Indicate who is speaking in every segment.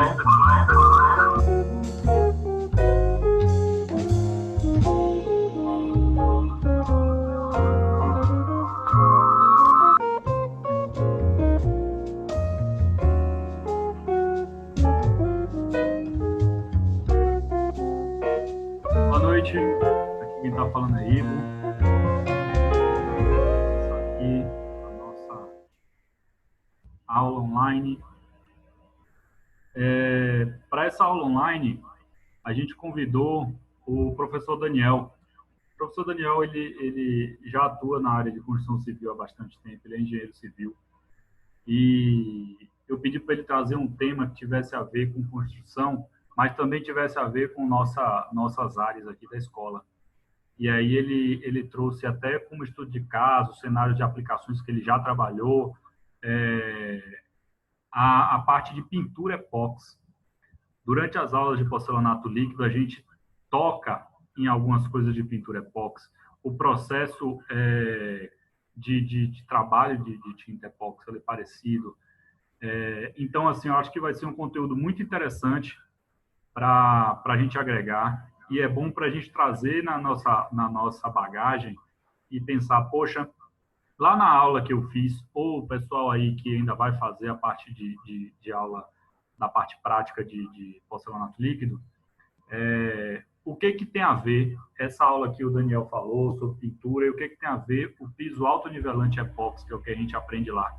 Speaker 1: Boa noite, aqui quem está falando é Ivo. Aqui a nossa aula online. Para essa aula online, a gente convidou o professor Daniel. O professor Daniel, ele já atua na área de construção civil há bastante tempo, ele é engenheiro civil. E eu pedi para ele trazer um tema que tivesse a ver com construção, mas também tivesse a ver com nossas áreas aqui da escola. E aí ele trouxe até como estudo de caso, cenários de aplicações que ele já trabalhou, a parte de pintura epóxi. Durante as aulas de porcelanato líquido, a gente toca em algumas coisas de pintura epóxi. O processo de trabalho de tinta epóxi é parecido. Então, assim, eu acho que vai ser um conteúdo muito interessante para a gente agregar, e é bom para a gente trazer na nossa bagagem e pensar, poxa, lá na aula que eu fiz, ou o pessoal aí que ainda vai fazer a parte de aula, na parte prática de porcelanato líquido, o que tem a ver essa aula que o Daniel falou sobre pintura, e o que tem a ver o piso autonivelante epóxi, que é o que a gente aprende lá.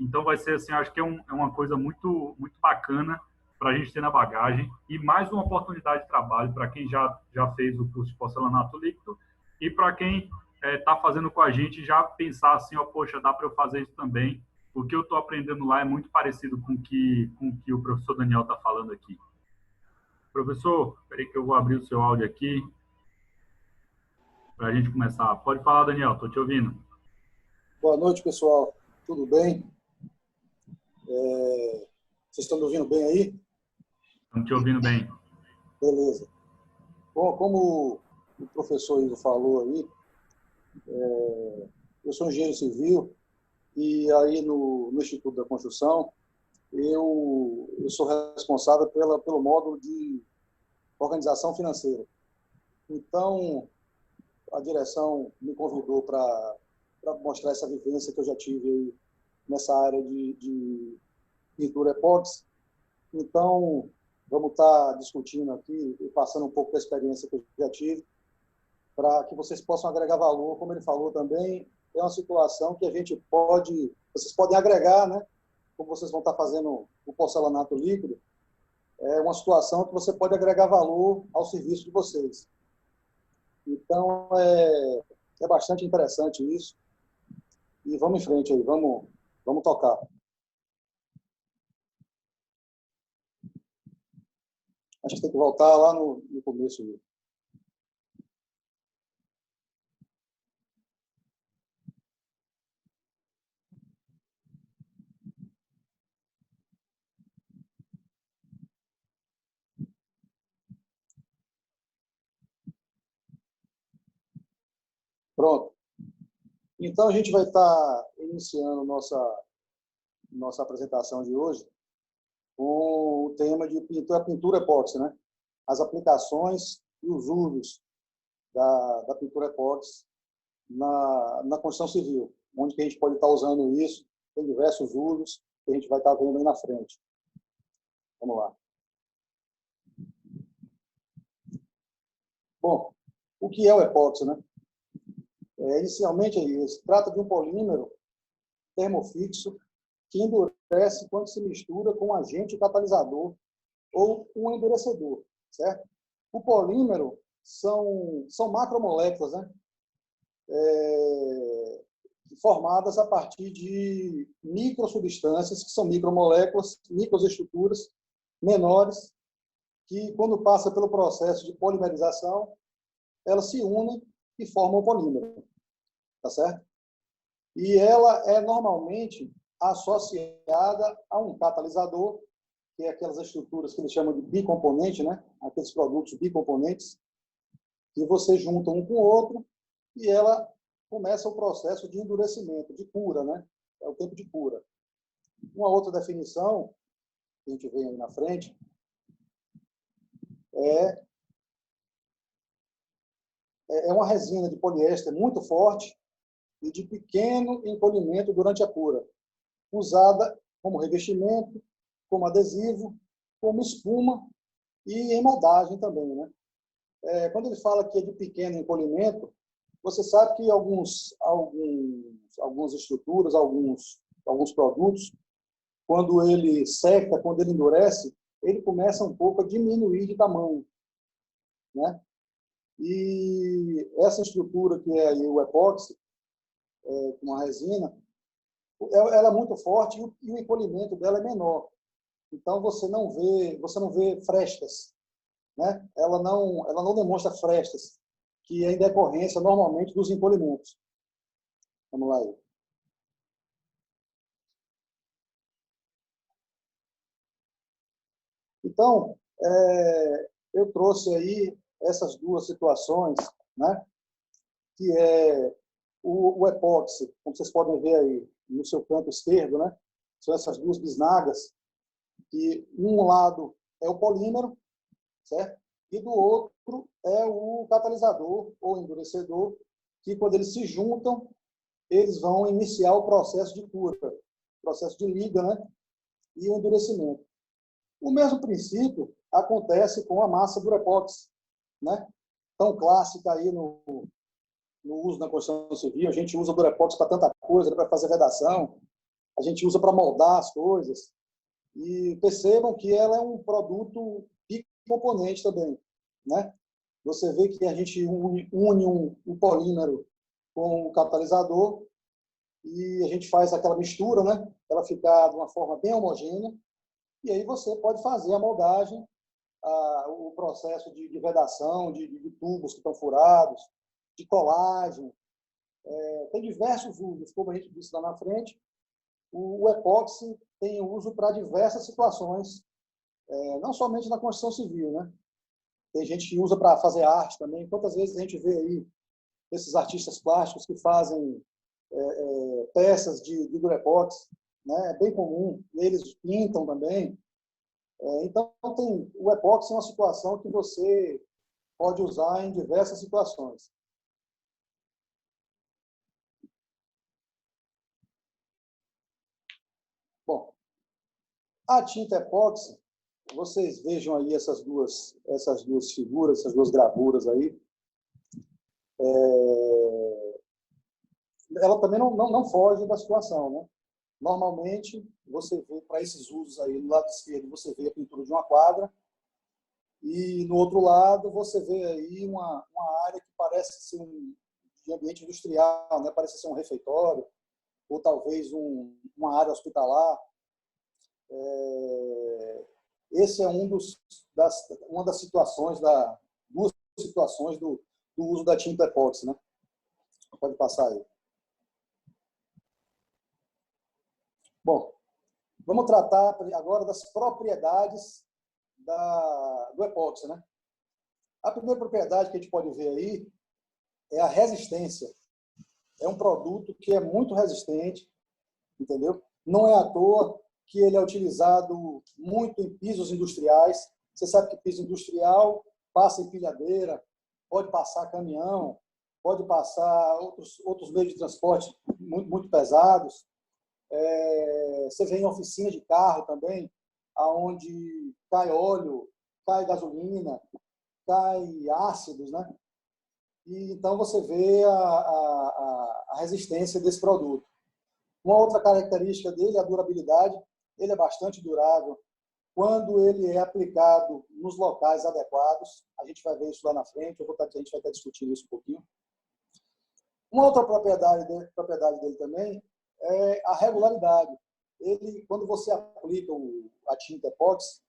Speaker 1: Então vai ser assim, acho que é uma coisa muito bacana para a gente ter na bagagem, e mais uma oportunidade de trabalho para quem já fez o curso de porcelanato líquido, e para quem está fazendo com a gente já pensar assim, ó, poxa, dá para eu fazer isso também. O que eu estou aprendendo lá é muito parecido com o que o professor Daniel está falando aqui. Professor, espera aí que eu vou abrir o seu áudio aqui para a gente começar. Pode falar, Daniel, estou te ouvindo.
Speaker 2: Boa noite, pessoal. Tudo bem? Vocês estão me ouvindo bem aí?
Speaker 1: Estamos te ouvindo bem.
Speaker 2: Beleza. Bom, como o professor Ivo falou aí, eu sou engenheiro civil e aí no Instituto da Construção eu sou responsável pelo módulo de organização financeira. Então, a direção me convidou para mostrar essa vivência que eu já tive aí nessa área de pintura epóxi. Então, vamos estar discutindo aqui e passando um pouco da experiência que eu já tive, para que vocês possam agregar valor. Como ele falou também, é uma situação que vocês podem agregar, né? Como vocês vão estar fazendo o porcelanato líquido, é uma situação que você pode agregar valor ao serviço de vocês. Então, é bastante interessante isso. E vamos em frente aí, vamos tocar. Acho que tem que voltar lá no começo. Pronto. Então, a gente vai estar iniciando nossa apresentação de hoje com o tema de pintura epóxi, né? As aplicações e os usos da pintura epóxi na construção civil, onde que a gente pode estar usando isso, tem diversos usos que a gente vai estar vendo aí na frente. Vamos lá. Bom, o que é o epóxi, né? Inicialmente, se trata de um polímero termofixo que endurece quando se mistura com um agente catalisador ou um endurecedor, certo? O polímero são macromoléculas, né? Formadas a partir de microsubstâncias, que são micromoléculas, microestruturas menores, que, quando passa pelo processo de polimerização, elas se unem e formam o polímero, tá certo? E ela é normalmente associada a um catalisador, que é aquelas estruturas que eles chamam de bicomponente, né? Aqueles produtos bicomponentes, que você junta um com o outro e ela começa o processo de endurecimento, de cura, né? É o tempo de cura. Uma outra definição que a gente vê aí na frente, é uma resina de poliéster muito forte e de pequeno encolhimento durante a cura, usada como revestimento, como adesivo, como espuma e em moldagem também, né? Quando ele fala que é de pequeno encolhimento, você sabe que algumas estruturas, alguns produtos, quando ele seca, quando ele endurece, ele começa um pouco a diminuir de tamanho, né? E essa estrutura que é aí o epóxi, com a resina, ela é muito forte e o encolhimento dela é menor. Então você não vê frestas, né? Ela não demonstra frestas, que é em decorrência normalmente dos encolhimentos. Vamos lá aí. Então, eu trouxe aí essas duas situações, né? Que é o epóxi, como vocês podem ver aí no seu canto esquerdo, né? São essas duas bisnagas, que um lado é o polímero, certo? E do outro é o catalisador ou endurecedor, que quando eles se juntam, eles vão iniciar o processo de cura, processo de liga, né? E o endurecimento. O mesmo princípio acontece com a massa durepox, né? Tão clássica aí no uso na construção civil. A gente usa o durepox para tanta coisa, para fazer redação, a gente usa para moldar as coisas. E percebam que ela é um produto bicomponente também, né? Você vê que a gente une um polímero com o catalisador e a gente faz aquela mistura, né? Ela ficar de uma forma bem homogênea. E aí você pode fazer a moldagem, o processo de vedação, de tubos que estão furados, de colagem. Tem diversos usos, como a gente disse lá na frente. O epóxi tem uso para diversas situações, não somente na construção civil, né? Tem gente que usa para fazer arte também. Quantas vezes a gente vê aí esses artistas plásticos que fazem peças de durepox, né? É bem comum. Eles pintam também. Então, o epóxi é uma situação que você pode usar em diversas situações. Bom, a tinta epóxi, vocês vejam aí essas duas figuras, essas duas gravuras aí. Ela também não foge da situação, né? Normalmente, você vê, para esses usos aí, no lado esquerdo, você vê a pintura de uma quadra, e no outro lado, você vê aí uma área que parece ser de ambiente industrial, né? Parece ser um refeitório, ou talvez uma área hospitalar. Esse é uma das situações, duas situações do uso da tinta epóxi, né? Pode passar aí. Bom, vamos tratar agora das propriedades do epóxi, né? A primeira propriedade que a gente pode ver aí é a resistência. É um produto que é muito resistente, entendeu? Não é à toa que ele é utilizado muito em pisos industriais. Você sabe que piso industrial passa empilhadeira, pode passar caminhão, pode passar outros meios de transporte muito, muito pesados. Você vê em oficina de carro também, aonde cai óleo, cai gasolina, cai ácidos, né? E então você vê a resistência desse produto. Uma outra característica dele é a durabilidade. Ele é bastante durável quando ele é aplicado nos locais adequados. A gente vai ver isso lá na frente, a gente vai estar discutindo isso um pouquinho. Uma outra propriedade dele também é a regularidade. Ele, quando você aplica a tinta epóxi,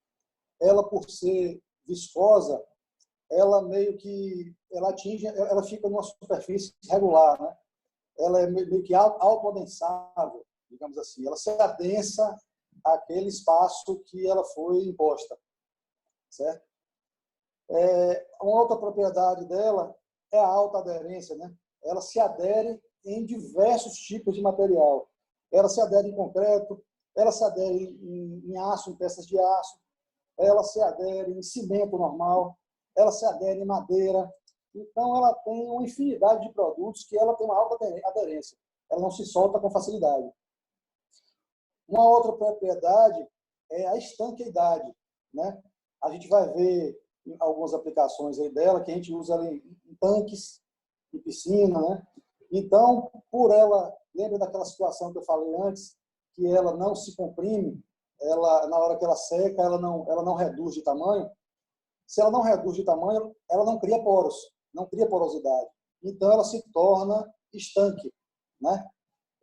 Speaker 2: ela, por ser viscosa, ela meio que ela fica numa superfície regular, né? Ela é meio que autoadensável, digamos assim. Ela se adensa àquele espaço que ela foi imposta, certo? Uma outra propriedade dela é a alta aderência, né? Ela se adere em diversos tipos de material. Ela se adere em concreto, ela se adere em aço, em peças de aço, ela se adere em cimento normal, ela se adere em madeira. Então, ela tem uma infinidade de produtos que ela tem uma alta aderência. Ela não se solta com facilidade. Uma outra propriedade é a estanqueidade, né? A gente vai ver em algumas aplicações aí dela que a gente usa em tanques, em piscina, né? Então, por ela, lembra daquela situação que eu falei antes, que ela não se comprime, ela, na hora que ela seca, ela não reduz de tamanho. Se ela não reduz de tamanho, ela não cria poros, não cria porosidade. Então, ela se torna estanque, né?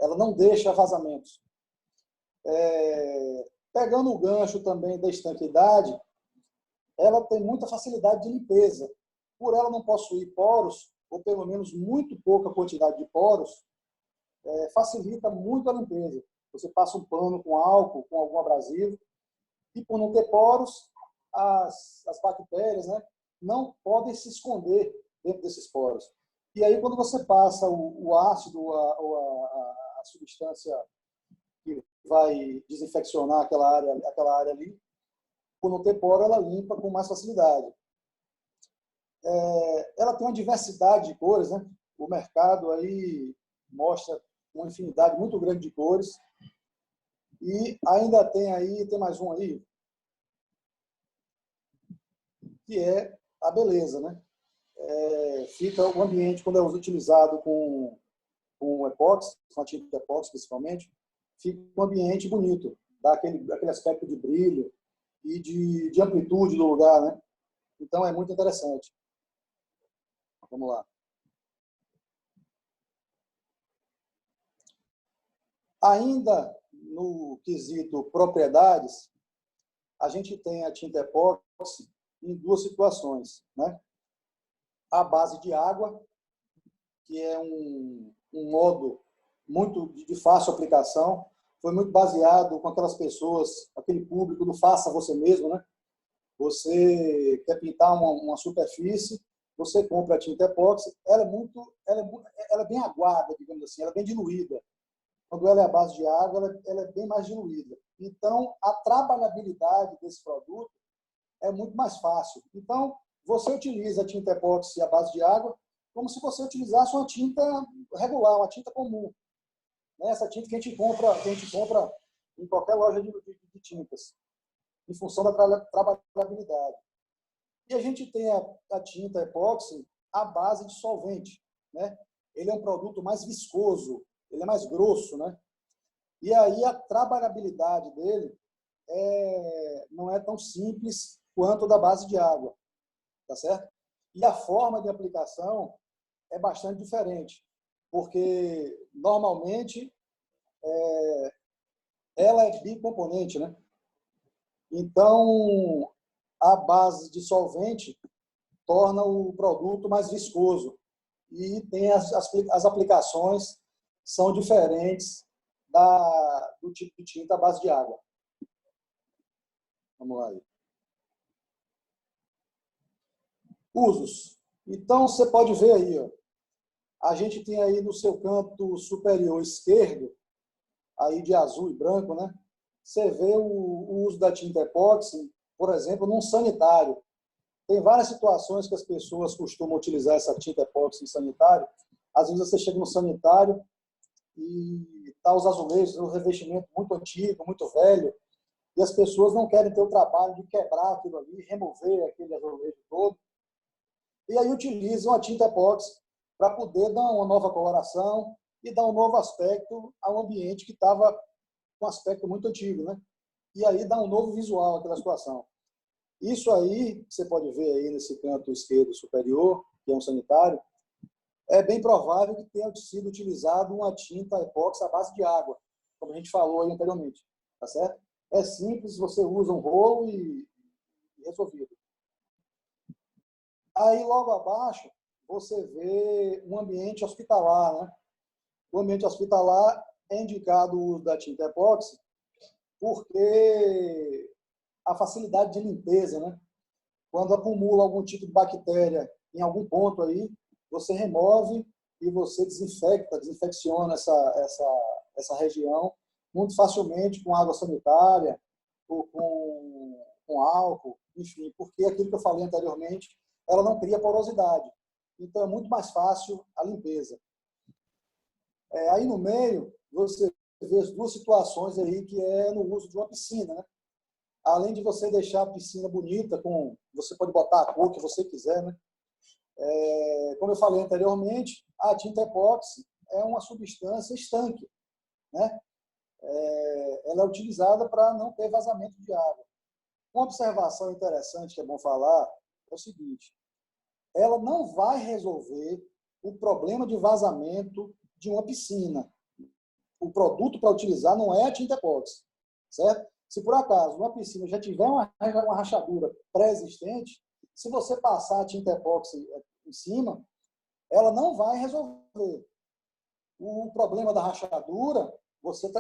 Speaker 2: Ela não deixa vazamentos. Pegando o gancho também da estanqueidade, ela tem muita facilidade de limpeza. Por ela não possuir poros, ou pelo menos muito pouca quantidade de poros, facilita muito a limpeza. Você passa um pano com álcool, com algum abrasivo, e por não ter poros, as bactérias, né, não podem se esconder dentro desses poros. E aí, quando você passa o ácido, a substância que vai desinfeccionar aquela área ali, por não ter poro, ela limpa com mais facilidade. Ela tem uma diversidade de cores, né? O mercado aí mostra uma infinidade muito grande de cores. E ainda tem mais um aí, que é a beleza, né? Fica o ambiente, quando é utilizado com epóxi, com a tinta epóxi principalmente, fica um ambiente bonito, dá aquele aspecto de brilho e de amplitude do lugar, né? Então, é muito interessante. Vamos lá. Ainda no quesito propriedades, a gente tem a tinta epóxi em duas situações, né? A base de água, que é um modo muito de fácil aplicação, foi muito baseado com aquelas pessoas, aquele público do faça você mesmo, né? Você quer pintar uma superfície, você compra a tinta epóxi, ela é bem aguada, digamos assim, ela é bem diluída. Quando ela é à base de água, ela é bem mais diluída. Então, a trabalhabilidade desse produto é muito mais fácil. Então, você utiliza a tinta epóxi à base de água como se você utilizasse uma tinta regular, uma tinta comum. Essa tinta que a gente compra em qualquer loja de tintas, em função da trabalhabilidade. E a gente tem a tinta epóxi à base de solvente, né? Ele é um produto mais viscoso, ele é mais grosso, né? E aí a trabalhabilidade dele não é tão simples quanto da base de água, tá certo? E a forma de aplicação é bastante diferente, porque normalmente ela é bicomponente, né? Então, a base de solvente torna o produto mais viscoso e tem as aplicações são diferentes do tipo de tinta à base de água. Vamos lá. Usos. Então, você pode ver aí, ó, a gente tem aí no seu canto superior esquerdo, aí de azul e branco, né? Você vê o uso da tinta epóxi, por exemplo, num sanitário. Tem várias situações que as pessoas costumam utilizar essa tinta epóxi em sanitário. Às vezes você chega no sanitário e está os azulejos, o revestimento muito antigo, muito velho, e as pessoas não querem ter o trabalho de quebrar aquilo ali, remover aquele azulejo todo, e aí utilizam a tinta epóxi para poder dar uma nova coloração e dar um novo aspecto ao ambiente que estava com um aspecto muito antigo, né? E aí dá um novo visual àquela situação. Isso aí, você pode ver aí nesse canto esquerdo superior, que é um sanitário, é bem provável que tenha sido utilizado uma tinta epóxi à base de água, como a gente falou aí anteriormente, tá certo? É simples, você usa um rolo e resolvido. Aí, logo abaixo, você vê um ambiente hospitalar, né? O ambiente hospitalar é indicado o uso da tinta epóxi porque a facilidade de limpeza, né? Quando acumula algum tipo de bactéria em algum ponto aí, você remove e você desinfecciona essa região muito facilmente com água sanitária ou com álcool, enfim, porque aquilo que eu falei anteriormente, ela não cria porosidade. Então, é muito mais fácil a limpeza. Aí no meio, você vê as duas situações aí, que é no uso de uma piscina, né? Além de você deixar a piscina bonita, você pode botar a cor que você quiser, né? Como eu falei anteriormente, a tinta epóxi é uma substância estanque, né? Ela é utilizada para não ter vazamento de água. Uma observação interessante que é bom falar é o seguinte: ela não vai resolver o problema de vazamento de uma piscina. O produto para utilizar não é a tinta epóxi, certo? Se por acaso uma piscina já tiver uma rachadura pré-existente, se você passar a tinta epóxi em cima, ela não vai resolver. O problema da rachadura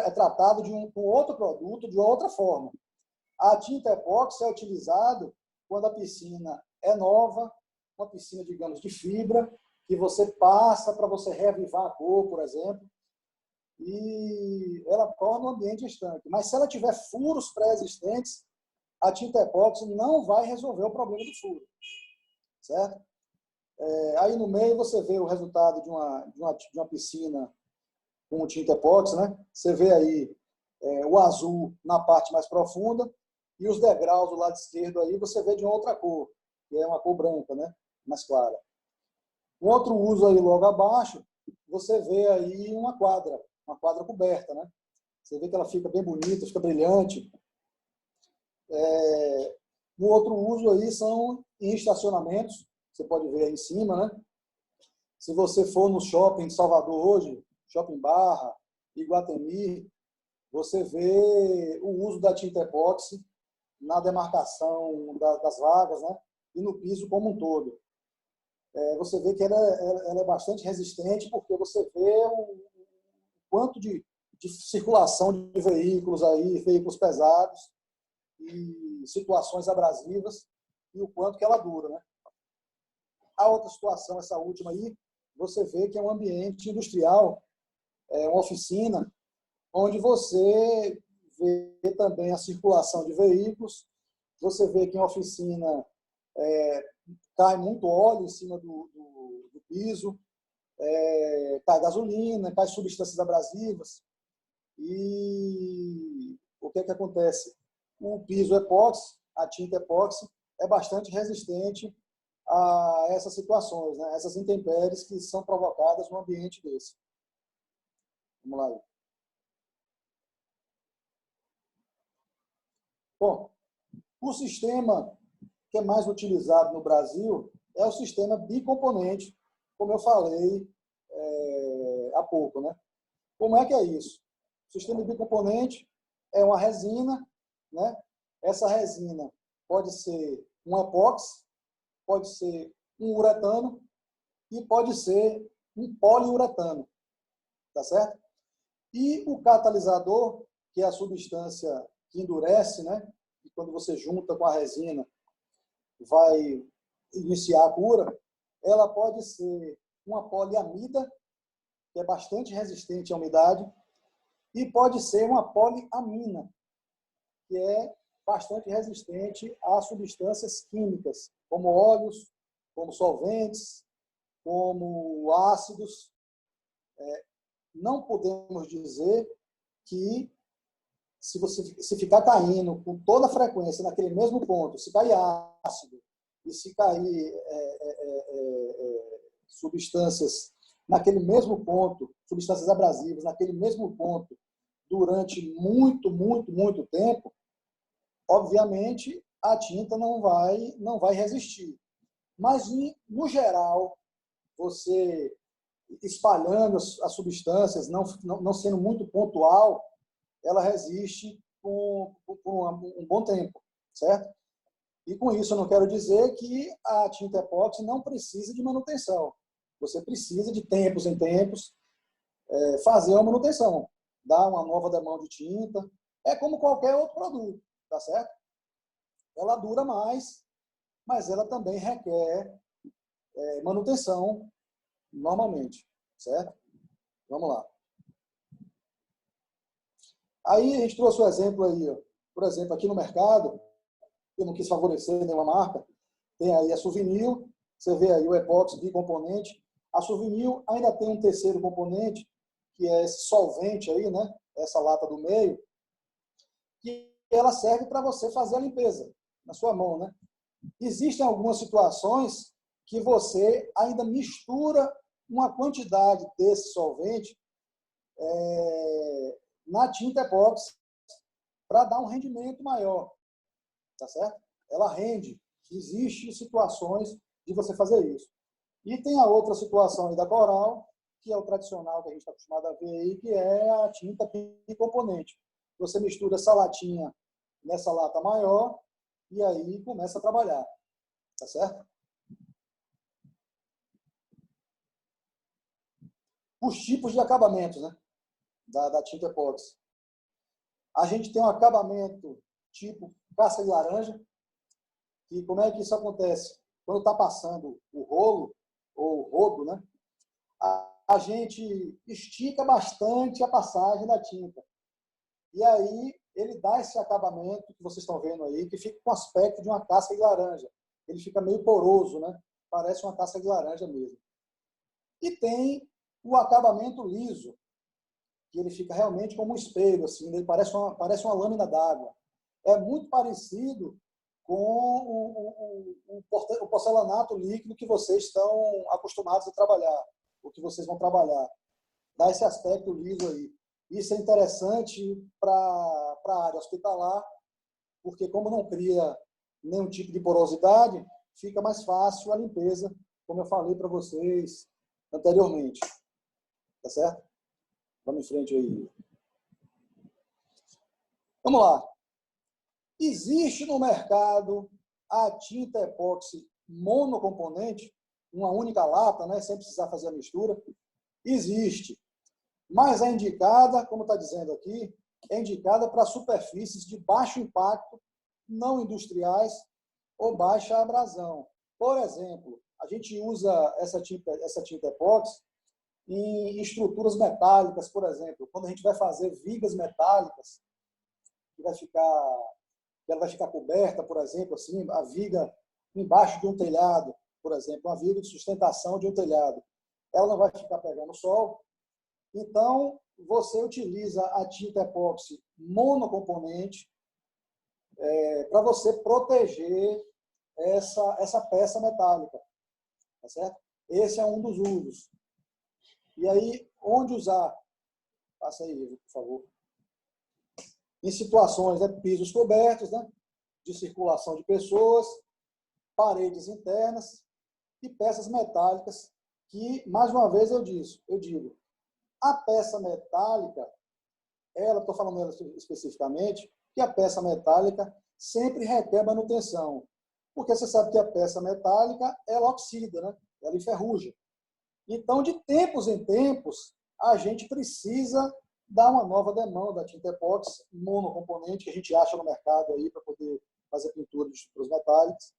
Speaker 2: é tratado com outro produto, de outra forma. A tinta epóxi é utilizada quando a piscina é nova, uma piscina, digamos, de fibra, que você passa para você reavivar a cor, por exemplo, e ela torna o ambiente estanque. Mas se ela tiver furos pré-existentes, a tinta epóxi não vai resolver o problema do furo, certo? Aí no meio você vê o resultado de uma piscina com tinta epóxi, né? Você vê aí o azul na parte mais profunda e os degraus do lado esquerdo aí você vê de outra cor, que é uma cor branca, né? Mais clara. Um outro uso aí logo abaixo, você vê aí uma quadra coberta, né? Você vê que ela fica bem bonita, fica brilhante. Um outro uso aí são em estacionamentos, você pode ver aí em cima, né? Se você for no shopping de Salvador hoje, Shopping Barra, Iguatemi, você vê o uso da tinta epóxi na demarcação das vagas, né? E no piso como um todo. Você vê que ela é bastante resistente, porque você vê o quanto de circulação de veículos aí, veículos pesados e situações abrasivas, e o quanto que ela dura, né? A outra situação, essa última aí, você vê que é um ambiente industrial, uma oficina, onde você vê também a circulação de veículos, você vê que em oficina cai muito óleo em cima do piso, cai gasolina, cai substâncias abrasivas. E o que acontece? O piso epóxi, a tinta epóxi, é bastante resistente a essas situações, né? Essas intempéries que são provocadas num ambiente desse. Vamos lá. Bom, o sistema que é mais utilizado no Brasil é o sistema bicomponente, como eu falei há pouco, né? Como é que é isso? O sistema bicomponente é uma resina, né? Essa resina pode ser um epóxi, pode ser um uretano e pode ser um poliuretano, tá certo? E o catalisador, que é a substância que endurece, né? E quando você junta com a resina, vai iniciar a cura, ela pode ser uma poliamida, que é bastante resistente à umidade, e pode ser uma poliamina, que é bastante resistente a substâncias químicas, como óleos, como solventes, como ácidos. Não podemos dizer que se ficar caindo com toda a frequência naquele mesmo ponto, se cair ácido e se cair substâncias naquele mesmo ponto, substâncias abrasivas naquele mesmo ponto, durante muito, muito, muito tempo, obviamente a tinta não vai resistir. Mas, no geral, você espalhando as substâncias, não sendo muito pontual, ela resiste por um bom tempo, certo? E com isso eu não quero dizer que a tinta epóxi não precisa de manutenção. Você precisa de tempos em tempos fazer uma manutenção, dar uma nova demão de tinta. É como qualquer outro produto, tá certo? Ela dura mais, mas ela também requer manutenção normalmente, certo? Vamos lá. Aí a gente trouxe o exemplo aí, ó. Por exemplo, aqui no mercado, eu não quis favorecer nenhuma marca, tem aí a Suvinil, você vê aí o epóxi bicomponente. A Suvinil ainda tem um terceiro componente, que é esse solvente aí, né? Essa lata do meio, que ela serve para você fazer a limpeza na sua mão, né? Existem algumas situações que você ainda mistura uma quantidade desse solvente na tinta epóxi para dar um rendimento maior, tá certo? Ela rende. Existem situações de você fazer isso. E tem a outra situação aí da Coral, que é o tradicional que a gente está acostumado a ver aí, que é a tinta bicomponente. Você mistura essa latinha nessa lata maior e aí começa a trabalhar, tá certo? Os tipos de acabamentos, né, da tinta epóxi. A gente tem um acabamento tipo casca de laranja, e como é que isso acontece? Quando está passando o rolo, ou o rodo, né, a gente estica bastante a passagem da tinta. E aí ele dá esse acabamento que vocês estão vendo aí, que fica com o aspecto de uma casca de laranja. Ele fica meio poroso, né? Parece uma casca de laranja mesmo. E tem o acabamento liso, que ele fica realmente como um espelho, assim, ele parece uma lâmina d'água. É muito parecido com o porcelanato líquido que vocês estão acostumados a trabalhar, o que vocês vão trabalhar. Dá esse aspecto liso aí. Isso é interessante para a área hospitalar, porque como não cria nenhum tipo de porosidade, fica mais fácil a limpeza, como eu falei para vocês anteriormente. Tá certo? Vamos em frente aí. Vamos lá. Existe no mercado a tinta epóxi monocomponente, uma única lata, né, sem precisar fazer a mistura? Existe. Mas é indicada, como está dizendo aqui, é indicada para superfícies de baixo impacto, não industriais ou baixa abrasão. Por exemplo, a gente usa essa tinta epóxi em estruturas metálicas, por exemplo. Quando a gente vai fazer vigas metálicas, ela vai ficar coberta, por exemplo, assim, a viga embaixo de um telhado, por exemplo, uma viga de sustentação de um telhado. Ela não vai ficar pegando sol. Então, você utiliza a tinta epóxi monocomponente para você proteger essa peça metálica, tá certo? Esse é um dos usos. E aí, onde usar? Passa aí, por favor. Em situações, né, pisos cobertos, né, de circulação de pessoas, paredes internas e peças metálicas que, mais uma vez, eu digo, a peça metálica, estou falando ela especificamente, que a peça metálica sempre requer manutenção. Porque você sabe que a peça metálica, ela oxida, né? Ela enferruja. Então, de tempos em tempos, a gente precisa dar uma nova demanda da tinta epóxi monocomponente, que a gente acha no mercado aí para poder fazer pintura de estruturas metálicas.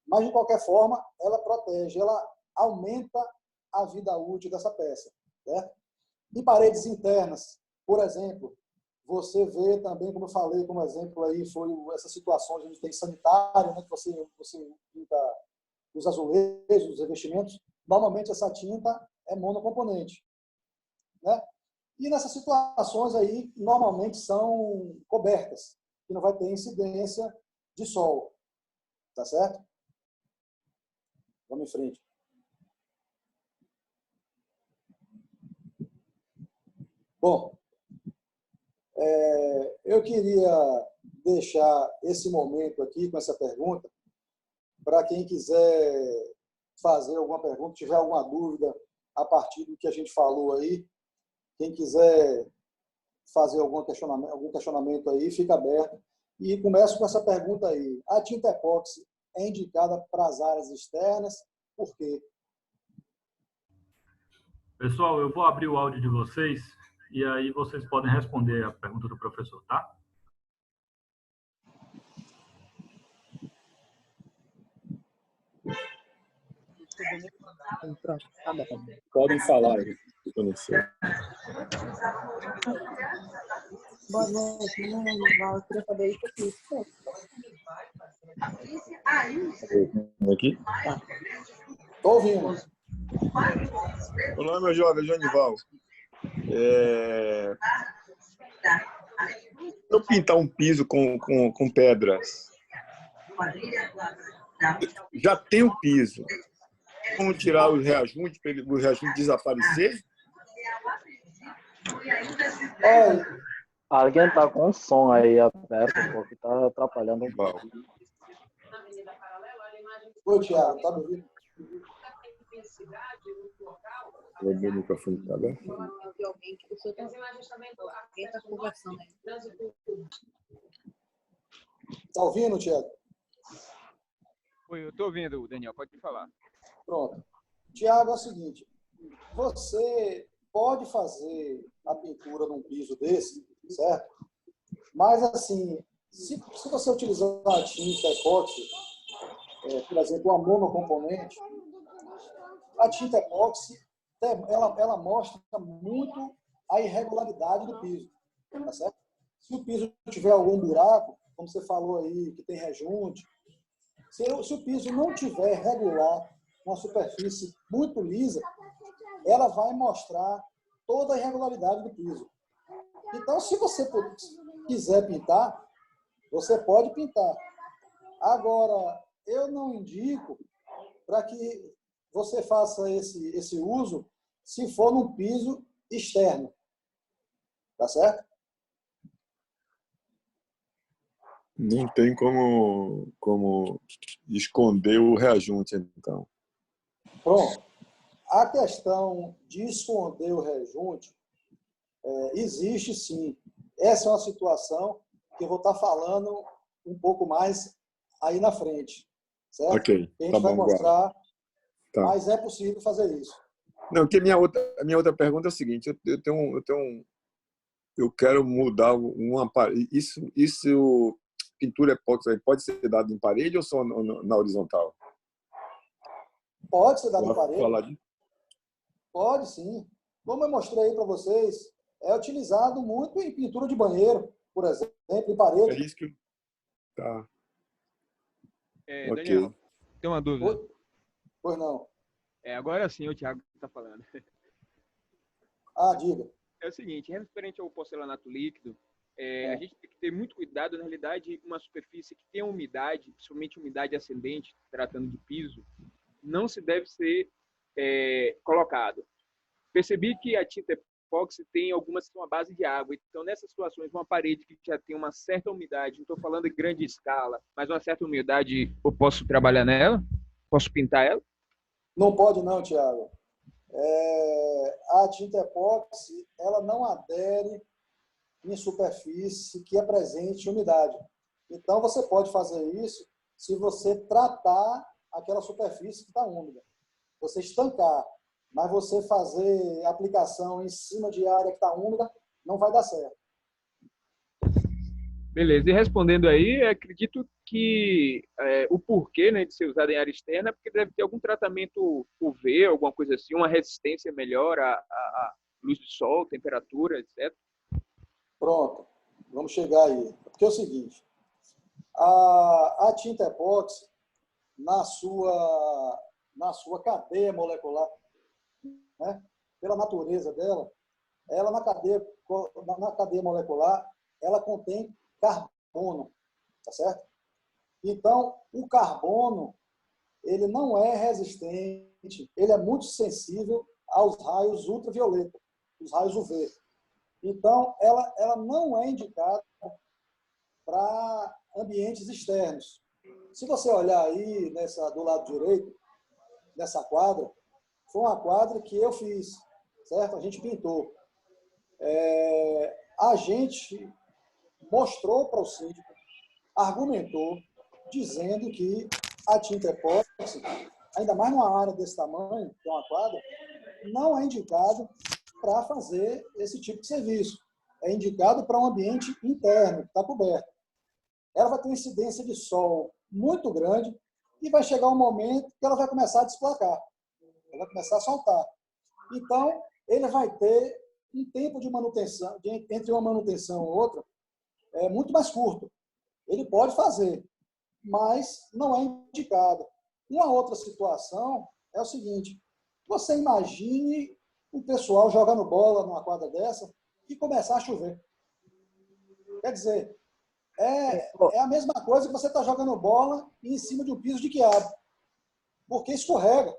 Speaker 2: Mas, de qualquer forma, ela protege, ela aumenta a vida útil dessa peça. Certo? Em paredes internas, por exemplo, você vê também, como eu falei, como exemplo aí, foi essas situações onde tem sanitário, né, que você pinta os azulejos, os revestimentos. Normalmente essa tinta é monocomponente. Né? E nessas situações aí, normalmente são cobertas, que não vai ter incidência de sol. Tá certo? Vamos em frente. Bom, eu queria deixar esse momento aqui com essa pergunta para quem quiser fazer alguma pergunta, tiver alguma dúvida a partir do que a gente falou aí, quem quiser fazer algum questionamento aí, fica aberto. E começo com essa pergunta aí. A tinta epóxi é indicada para as áreas externas, por quê?
Speaker 1: Pessoal, eu vou abrir o áudio de vocês e aí vocês podem responder a pergunta do professor, tá?
Speaker 3: Pronto, tá bom.
Speaker 4: Podem falar aí. Eu não sei.
Speaker 3: Boa noite, meu nome é Genival. Eu queria saber isso aqui.
Speaker 4: Aqui?
Speaker 2: Estou ouvindo.
Speaker 4: Olá, meu jovem, Jonival. Eu pintar um piso com pedras. Já tem o piso. Como tirar os reajuntes para o reajunte desaparecer?
Speaker 5: Alguém está com o som aí aberto, porque está atrapalhando um pouco.
Speaker 2: Oi, Thiago, tá me ouvindo?
Speaker 4: O meu microfone está aberto.
Speaker 3: Está conversando aí.
Speaker 2: Tá ouvindo, Thiago?
Speaker 6: Oi, eu estou ouvindo, Daniel, pode falar.
Speaker 2: Pronto. Thiago, é o seguinte, você pode fazer a pintura num piso desse, certo? Mas, assim, se você utilizar a tinta epóxi, por exemplo, a monocomponente, a tinta epóxi, ela mostra muito a irregularidade do piso, tá certo? Se o piso tiver algum buraco, como você falou aí, que tem rejunte, se o piso não tiver regular, uma superfície muito lisa, ela vai mostrar toda a irregularidade do piso. Então, se você quiser pintar, você pode pintar. Agora, eu não indico para que você faça esse uso se for num piso externo. Tá certo?
Speaker 4: Não tem como esconder o reajunte, então.
Speaker 2: Pronto. A questão de esconder o rejunte existe sim. Essa é uma situação que eu vou estar falando um pouco mais aí na frente. Certo?
Speaker 4: Ok.
Speaker 2: A gente vai mostrar, mas é possível fazer isso.
Speaker 4: Não, porque a minha outra pergunta é a seguinte: eu quero mudar uma parede. Isso pintura epóxi pode ser dado em parede ou só na horizontal?
Speaker 2: Pode ser dado em parede. Pode sim. Como eu mostrei aí para vocês, é utilizado muito em pintura de banheiro, por exemplo, em parede.
Speaker 4: É isso que... Tá.
Speaker 6: Okay. Daniel, tem uma dúvida.
Speaker 2: Pois não.
Speaker 6: Agora sim, o Thiago está falando.
Speaker 2: Diga.
Speaker 6: É o seguinte, referente ao porcelanato líquido, a gente tem que ter muito cuidado, na realidade, uma superfície que tem umidade, principalmente umidade ascendente, tratando de piso, não se deve ser colocado. Percebi que a tinta epóxi tem algumas que são à base de água, então nessas situações, uma parede que já tem uma certa umidade, não estou falando de grande escala, mas uma certa umidade, eu posso trabalhar nela? Posso pintar ela?
Speaker 2: Não pode não, Thiago. A tinta epóxi, ela não adere em superfície que apresente umidade. Então, você pode fazer isso se você tratar aquela superfície que está úmida. Você estancar, mas você fazer aplicação em cima de área que está úmida, não vai dar certo.
Speaker 6: Beleza. E respondendo aí, acredito que o porquê, né, de ser usado em área externa é porque deve ter algum tratamento UV, alguma coisa assim, uma resistência melhor à luz do sol, temperatura, etc.
Speaker 2: Pronto. Vamos chegar aí. Porque é o seguinte, a tinta epóxi, na sua cadeia molecular, né, pela natureza dela, ela na cadeia molecular, ela contém carbono, tá certo? Então, o carbono, ele não é resistente, ele é muito sensível aos raios ultravioleta, os raios UV. Então, ela não é indicada para ambientes externos. Se você olhar aí do lado direito, nessa quadra, foi uma quadra que eu fiz, certo? A gente pintou. A gente mostrou para o síndico, argumentou, dizendo que a tinta epóxi, ainda mais numa área desse tamanho, que é uma quadra, não é indicado para fazer esse tipo de serviço. É indicado para um ambiente interno, que está coberto. Ela vai ter uma incidência de sol muito grande e vai chegar um momento que ela vai começar a desplacar. Ele vai começar a soltar. Então, ele vai ter um tempo de manutenção, entre uma manutenção e outra, muito mais curto. Ele pode fazer, mas não é indicado. Uma outra situação é o seguinte: você imagine o pessoal jogando bola numa quadra dessa e começar a chover. Quer dizer, é a mesma coisa que você está jogando bola em cima de um piso de quiabo, porque escorrega.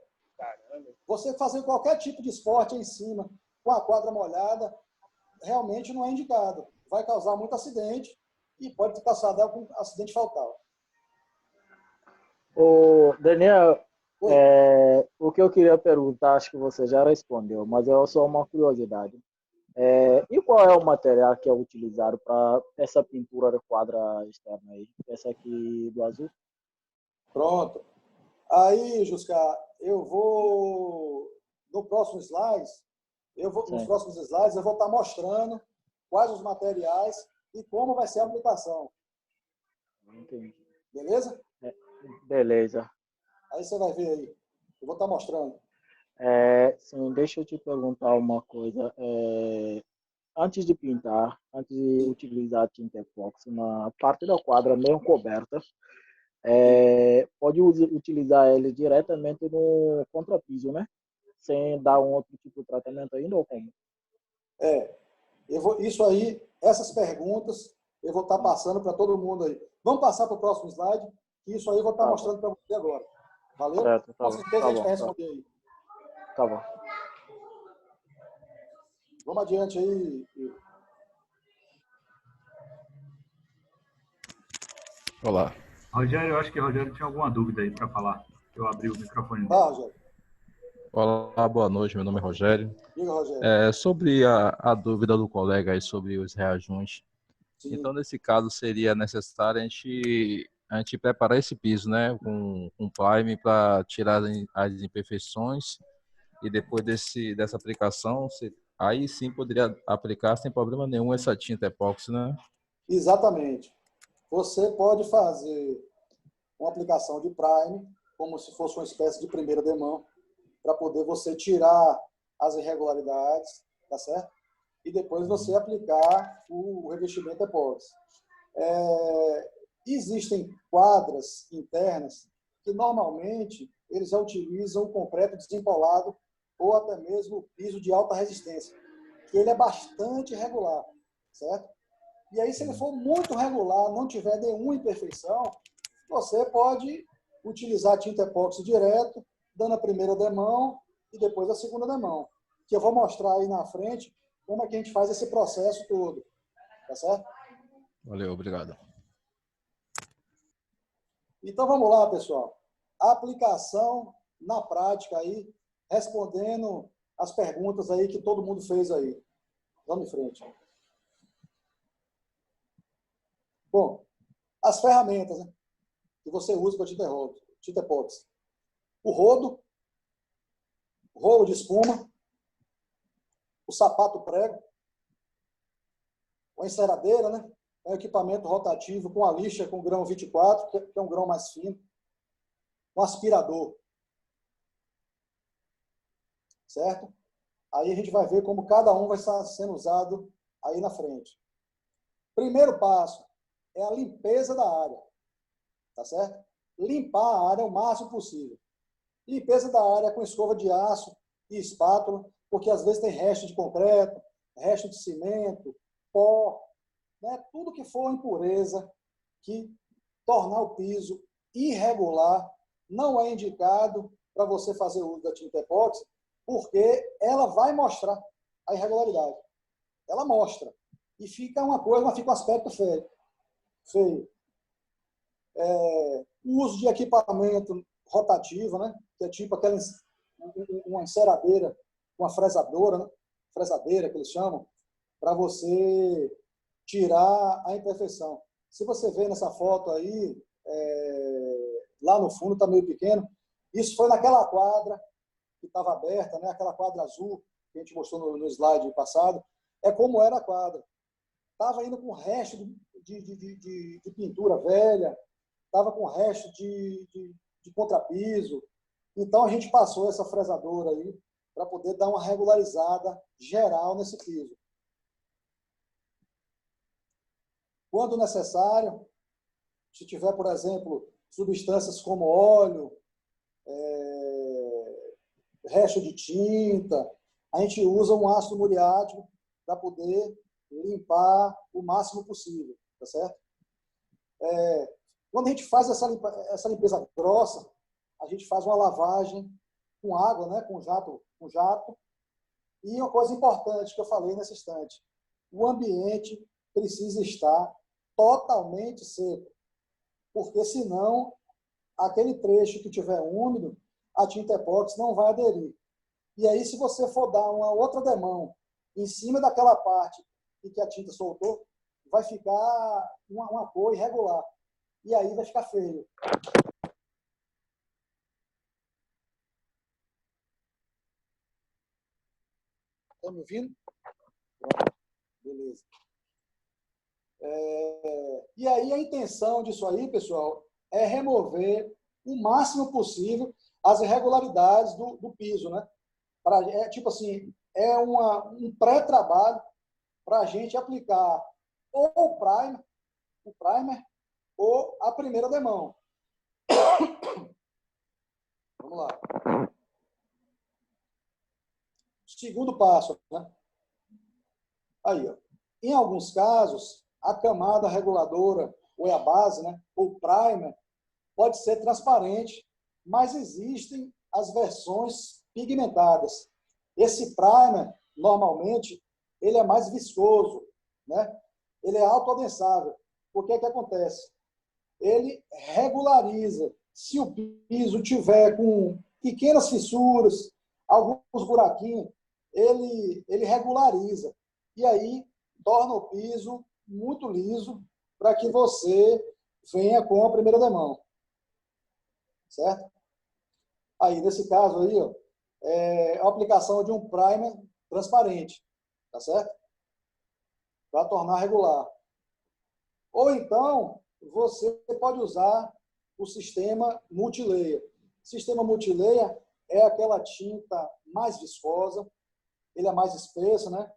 Speaker 2: Você fazer qualquer tipo de esporte em cima, com a quadra molhada, realmente não é indicado. Vai causar muito acidente e pode ter causado algum acidente fatal.
Speaker 5: Ô, Daniel, o que eu queria perguntar, acho que você já respondeu, mas é só uma curiosidade. E qual é o material que é utilizado para essa pintura de quadra externa aí? Essa aqui do azul?
Speaker 2: Pronto. Aí, Juscar, eu vou, nos próximos slides, eu vou estar mostrando quais os materiais e como vai ser a aplicação.
Speaker 5: Entendi.
Speaker 2: Beleza?
Speaker 5: Beleza.
Speaker 2: Aí você vai ver aí. Eu vou estar mostrando.
Speaker 5: Sim, deixa eu te perguntar uma coisa. Antes de pintar, antes de utilizar a tinta epóxi na parte da quadra meio coberta, pode utilizar ele diretamente no contrapiso, né? Sem dar um outro tipo de tratamento ainda ou como?
Speaker 2: Isso aí, essas perguntas, eu vou estar passando para todo mundo aí. Vamos passar para o próximo slide, que isso aí eu vou estar mostrando para você agora. Valeu?
Speaker 5: Certo,
Speaker 2: Com certeza a gente vai responder aí.
Speaker 5: Tá bom.
Speaker 2: Vamos adiante aí.
Speaker 7: Olá.
Speaker 1: Rogério, eu acho que o Rogério tinha alguma dúvida aí para falar. Eu abri o microfone dele.
Speaker 2: Rogério.
Speaker 7: Olá, boa noite. Meu nome é Rogério.
Speaker 2: Diga, Rogério.
Speaker 7: Sobre a dúvida do colega aí sobre os reajustes.
Speaker 2: Sim.
Speaker 7: Então, nesse caso, seria necessário a gente preparar esse piso, né, com prime para tirar as imperfeições e depois dessa aplicação, aí sim poderia aplicar sem problema nenhum essa tinta epóxi, né?
Speaker 2: Exatamente. Você pode fazer uma aplicação de prime, como se fosse uma espécie de primeira demão, para poder você tirar as irregularidades, tá certo? E depois você aplicar o revestimento epóxi. Existem quadras internas que normalmente eles já utilizam o concreto desempolado ou até mesmo o piso de alta resistência, que ele é bastante regular, certo? E aí, se ele for muito regular, não tiver nenhuma imperfeição, você pode utilizar a tinta epóxi direto, dando a primeira demão e depois a segunda demão, que eu vou mostrar aí na frente como é que a gente faz esse processo todo, tá certo?
Speaker 7: Valeu, obrigado.
Speaker 2: Então, vamos lá, pessoal. A aplicação na prática aí, respondendo as perguntas aí que todo mundo fez aí. Vamos em frente. Bom, as ferramentas, né, que você usa para tinta epóxi. O rodo, o rolo de espuma, o sapato prego, a enceradeira, né, é um equipamento rotativo com a lixa com grão 24, que é um grão mais fino, um aspirador. Certo? Aí a gente vai ver como cada um vai estar sendo usado aí na frente. Primeiro passo é a limpeza da área. Tá certo? Limpar a área o máximo possível. Limpeza da área com escova de aço e espátula, porque às vezes tem resto de concreto, resto de cimento, pó, né? Tudo que for impureza que tornar o piso irregular não é indicado para você fazer uso da tinta epóxi, porque ela vai mostrar a irregularidade. Ela mostra. E fica uma coisa, mas fica um aspecto feio. O uso de equipamento rotativo, né? Que é tipo uma enceradeira, uma fresadora, né? Fresadeira que eles chamam, para você tirar a imperfeição. Se você vê nessa foto aí, lá no fundo está meio pequeno, isso foi naquela quadra que estava aberta, né? Aquela quadra azul que a gente mostrou no slide passado, é como era a quadra. Estava indo com resto de pintura velha, estava com resto de contrapiso, Então, a gente passou essa fresadora aí para poder dar uma regularizada geral nesse piso. Quando necessário, se tiver, por exemplo, substâncias como óleo, resto de tinta, a gente usa um ácido muriático para poder limpar o máximo possível, tá certo? Quando a gente faz essa limpeza grossa, a gente faz uma lavagem com água, né, com jato. E uma coisa importante que eu falei nesse instante, o ambiente precisa estar totalmente seco, porque senão aquele trecho que tiver úmido, a tinta epóxi não vai aderir. E aí, se você for dar uma outra demão em cima daquela parte em que a tinta soltou, vai ficar uma cor irregular. E aí vai ficar feio. Estão me ouvindo? Beleza. E aí a intenção disso aí, pessoal, é remover o máximo possível as irregularidades do piso, né? Tipo assim, um pré-trabalho para a gente aplicar ou o primer ou a primeira demão. Vamos lá. Segundo passo, né? Aí, ó. Em alguns casos, a camada reguladora, ou a base, né, ou primer, pode ser transparente, mas existem as versões pigmentadas. Esse primer, normalmente, ele é mais viscoso, né? Ele é autoadensável. O que é que acontece? Ele regulariza. Se o piso tiver com pequenas fissuras, alguns buraquinhos, ele regulariza. E aí, torna o piso muito liso para que você venha com a primeira demão. Certo? Aí, nesse caso aí, ó, a aplicação de um primer transparente. Tá certo? Para tornar regular. Ou então, você pode usar o sistema multilayer. O sistema multilayer é aquela tinta mais viscosa, ele é mais espesso, né?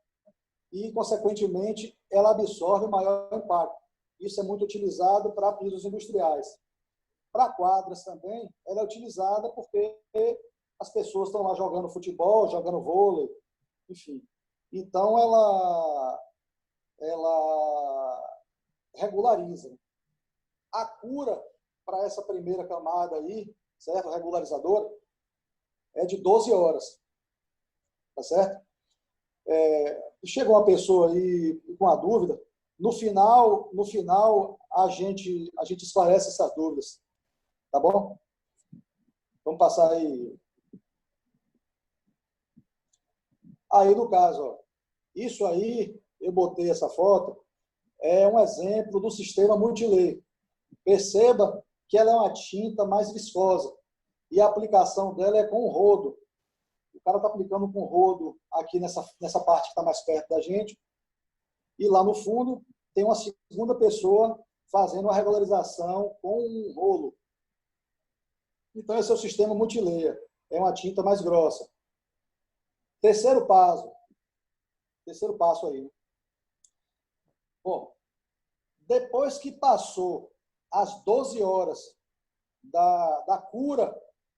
Speaker 2: E, consequentemente, ela absorve maior impacto. Isso é muito utilizado para pisos industriais. Para quadras também, ela é utilizada porque as pessoas estão lá jogando futebol, jogando vôlei, enfim. Então, ela regulariza. A cura para essa primeira camada aí, certo? Regularizadora, é de 12 horas. Tá certo? Chegou uma pessoa aí com a dúvida, no final a gente esclarece essas dúvidas. Tá bom? Vamos passar aí. Aí, no caso, ó, isso aí, eu botei essa foto, é um exemplo do sistema multilayer. Perceba que ela é uma tinta mais viscosa e a aplicação dela é com rodo. O cara está aplicando com rodo aqui nessa parte que está mais perto da gente e lá no fundo tem uma segunda pessoa fazendo a regularização com um rolo. Então, esse é o sistema multilayer. É uma tinta mais grossa. Terceiro passo aí. Bom, depois que passou as 12 horas da cura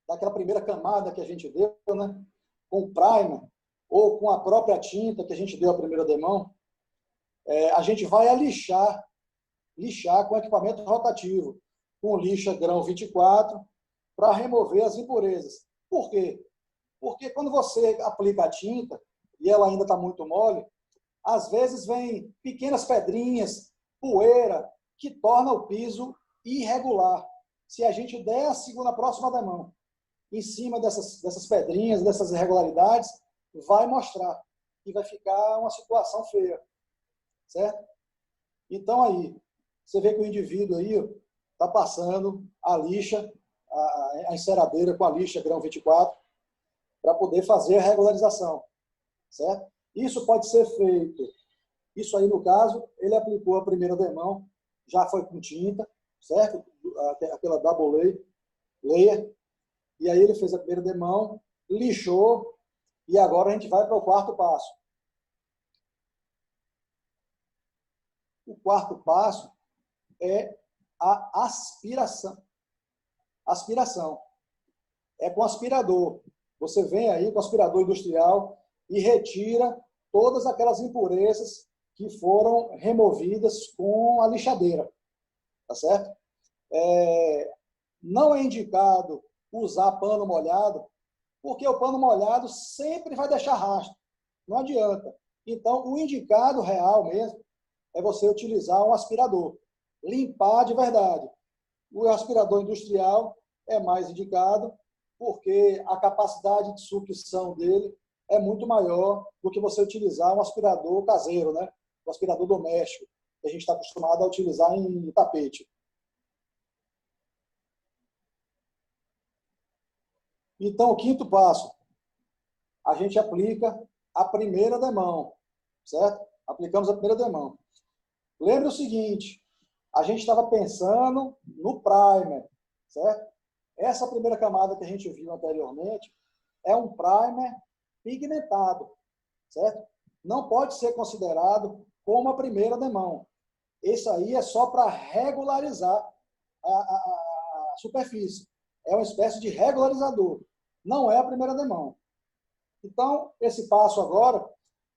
Speaker 2: daquela primeira camada que a gente deu, né, com o primer ou com a própria tinta que a gente deu a primeira demão, a gente vai lixar com equipamento rotativo, com lixa grão 24, para remover as impurezas. Por quê? Porque quando você aplica a tinta, e ela ainda está muito mole, às vezes vem pequenas pedrinhas, poeira, que torna o piso irregular. Se a gente der a próxima demão em cima dessas pedrinhas, dessas irregularidades, vai mostrar. E vai ficar uma situação feia. Certo? Então, aí, você vê que o indivíduo aí está passando a lixa, a enceradeira com a lixa grão 24, para poder fazer a regularização. Certo? Isso pode ser feito. Isso aí, no caso, ele aplicou a primeira demão, já foi com tinta, certo? Aquela double layer. E aí ele fez a primeira demão, lixou, e agora a gente vai para o quarto passo. O quarto passo é a aspiração. Aspiração. É com aspirador. Você vem aí com aspirador industrial e retira todas aquelas impurezas que foram removidas com a lixadeira. Tá certo? Não é indicado usar pano molhado, porque o pano molhado sempre vai deixar rastro. Não adianta. Então, o indicado real mesmo é você utilizar um aspirador. Limpar de verdade. O aspirador industrial é mais indicado porque a capacidade de sucção dele é muito maior do que você utilizar um aspirador caseiro, né? Um aspirador doméstico, que a gente está acostumado a utilizar em tapete. Então, o quinto passo, a gente aplica a primeira demão, certo? Aplicamos a primeira demão. Lembre o seguinte, a gente estava pensando no primer, certo? Essa primeira camada que a gente viu anteriormente é um primer pigmentado, certo? Não pode ser considerado como a primeira demão. Isso aí é só para regularizar a superfície. É uma espécie de regularizador. Não é a primeira demão. Então, esse passo agora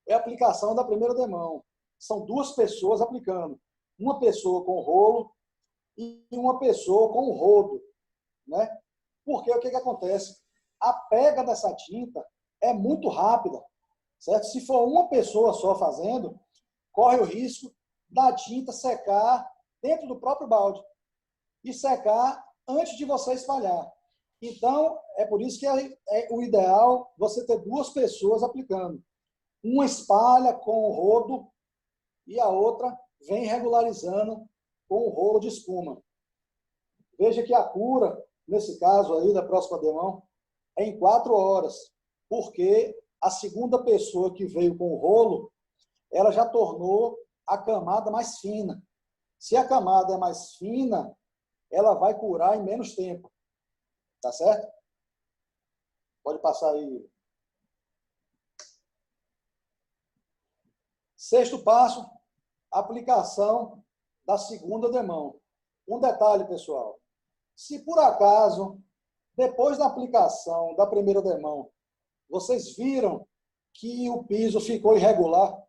Speaker 2: é a aplicação da primeira demão. São duas pessoas aplicando. Uma pessoa com rolo e uma pessoa com rodo, né? Porque o que acontece? A pega dessa tinta é muito rápida, certo? Se for uma pessoa só fazendo, corre o risco da tinta secar dentro do próprio balde e secar antes de você espalhar. Então, é por isso que é o ideal você ter duas pessoas aplicando. Uma espalha com o rodo e a outra vem regularizando com o rolo de espuma. Veja que a cura, nesse caso aí da próxima demão, é em 4 horas, porque a segunda pessoa que veio com o rolo, ela já tornou a camada mais fina. Se a camada é mais fina, ela vai curar em menos tempo. Tá certo? Pode passar aí. Sexto passo, aplicação da segunda demão. Um detalhe, pessoal. Se por acaso, depois da aplicação da primeira demão, vocês viram que o piso ficou irregular,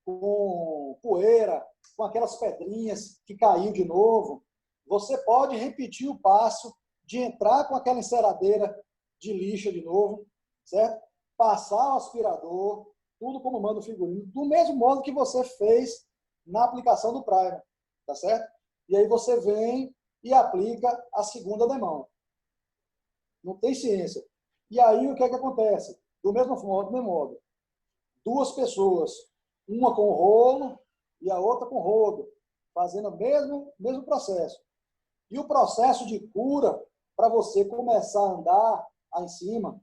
Speaker 2: com poeira, com aquelas pedrinhas que caiu de novo, você pode repetir o passo de entrar com aquela enceradeira de lixa de novo, certo? Passar o aspirador, tudo como manda o figurino, do mesmo modo que você fez na aplicação do primer, tá certo? E aí você vem e aplica a segunda demão. Não tem ciência. E aí o que acontece? Do mesmo modo, duas pessoas, uma com rolo e a outra com rodo, fazendo o mesmo processo. E o processo de cura, para você começar a andar aí em cima,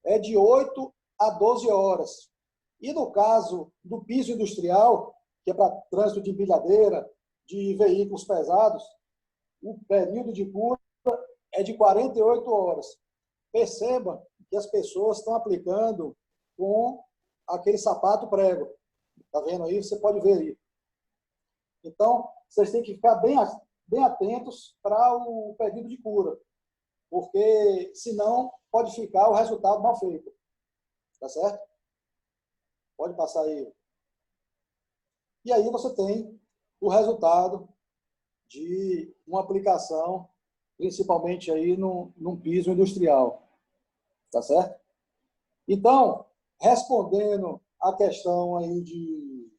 Speaker 2: é de 8 a 12 horas. E no caso do piso industrial, que é para trânsito de empilhadeira, de veículos pesados, o período de cura é de 48 horas. Perceba que as pessoas estão aplicando com aquele sapato prego. Está vendo aí? Você pode ver aí. Então, vocês têm que ficar bem atentos para o período de cura, porque senão pode ficar o resultado mal feito. Tá certo? Pode passar aí. E aí você tem o resultado de uma aplicação, principalmente aí num piso industrial. Tá certo? Então, respondendo a questão aí de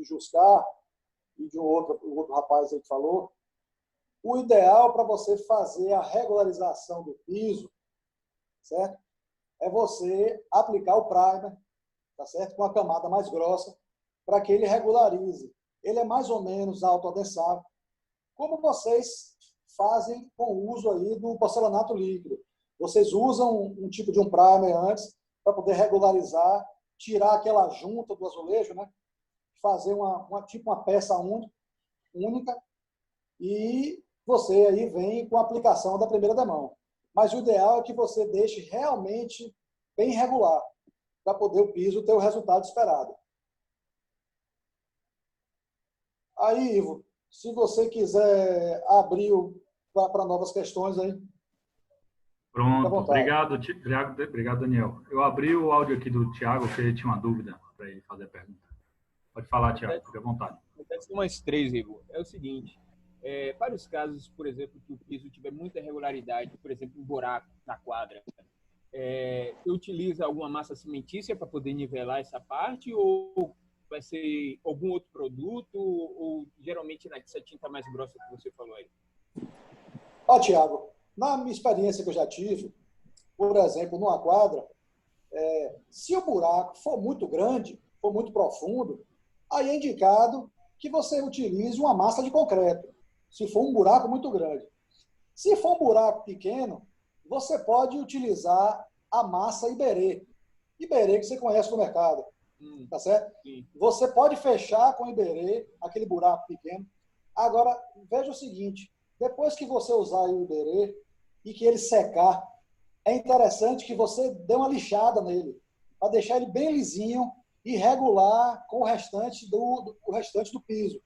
Speaker 2: Juscar e de um outro rapaz aí que falou, o ideal para você fazer a regularização do piso, certo? É você aplicar o primer, tá certo? Com a camada mais grossa, para que ele regularize. Ele é mais ou menos autoadensável, como vocês fazem com o uso aí do porcelanato líquido. Vocês usam um tipo de um primer antes, para poder regularizar, tirar aquela junta do azulejo, né? Fazer tipo uma peça única, e você aí vem com a aplicação da primeira demão. mas o ideal é que você deixe realmente bem regular, para poder o piso ter o resultado esperado. Aí, Ivo, se você quiser abrir para novas questões aí, fica à
Speaker 1: Pronto,
Speaker 2: vontade.
Speaker 1: obrigado, Daniel. Eu abri o áudio aqui do Tiago, porque ele tinha uma dúvida para ele fazer a pergunta. Pode falar, Tiago, fica à vontade.
Speaker 6: Acontece umas três, Igor. É o seguinte, para os casos, por exemplo, que o piso tiver muita irregularidade, por exemplo, um buraco na quadra, você utiliza alguma massa cimentícia para poder nivelar essa parte ou vai ser algum outro produto ou geralmente essa tinta mais grossa que você falou aí?
Speaker 2: Ó, Tiago, na minha experiência que eu já tive, por exemplo, numa quadra, se o buraco for muito grande, for muito profundo, aí é indicado que você utilize uma massa de concreto, se for um buraco muito grande. Se for um buraco pequeno, você pode utilizar a massa Iberê. Iberê que você conhece no mercado, tá certo?
Speaker 6: Sim.
Speaker 2: Você pode fechar com Iberê aquele buraco pequeno. Agora, veja o seguinte, depois que você usar o Iberê e que ele secar, é interessante que você dê uma lixada nele, para deixar ele bem lisinho e regular com o restante do piso,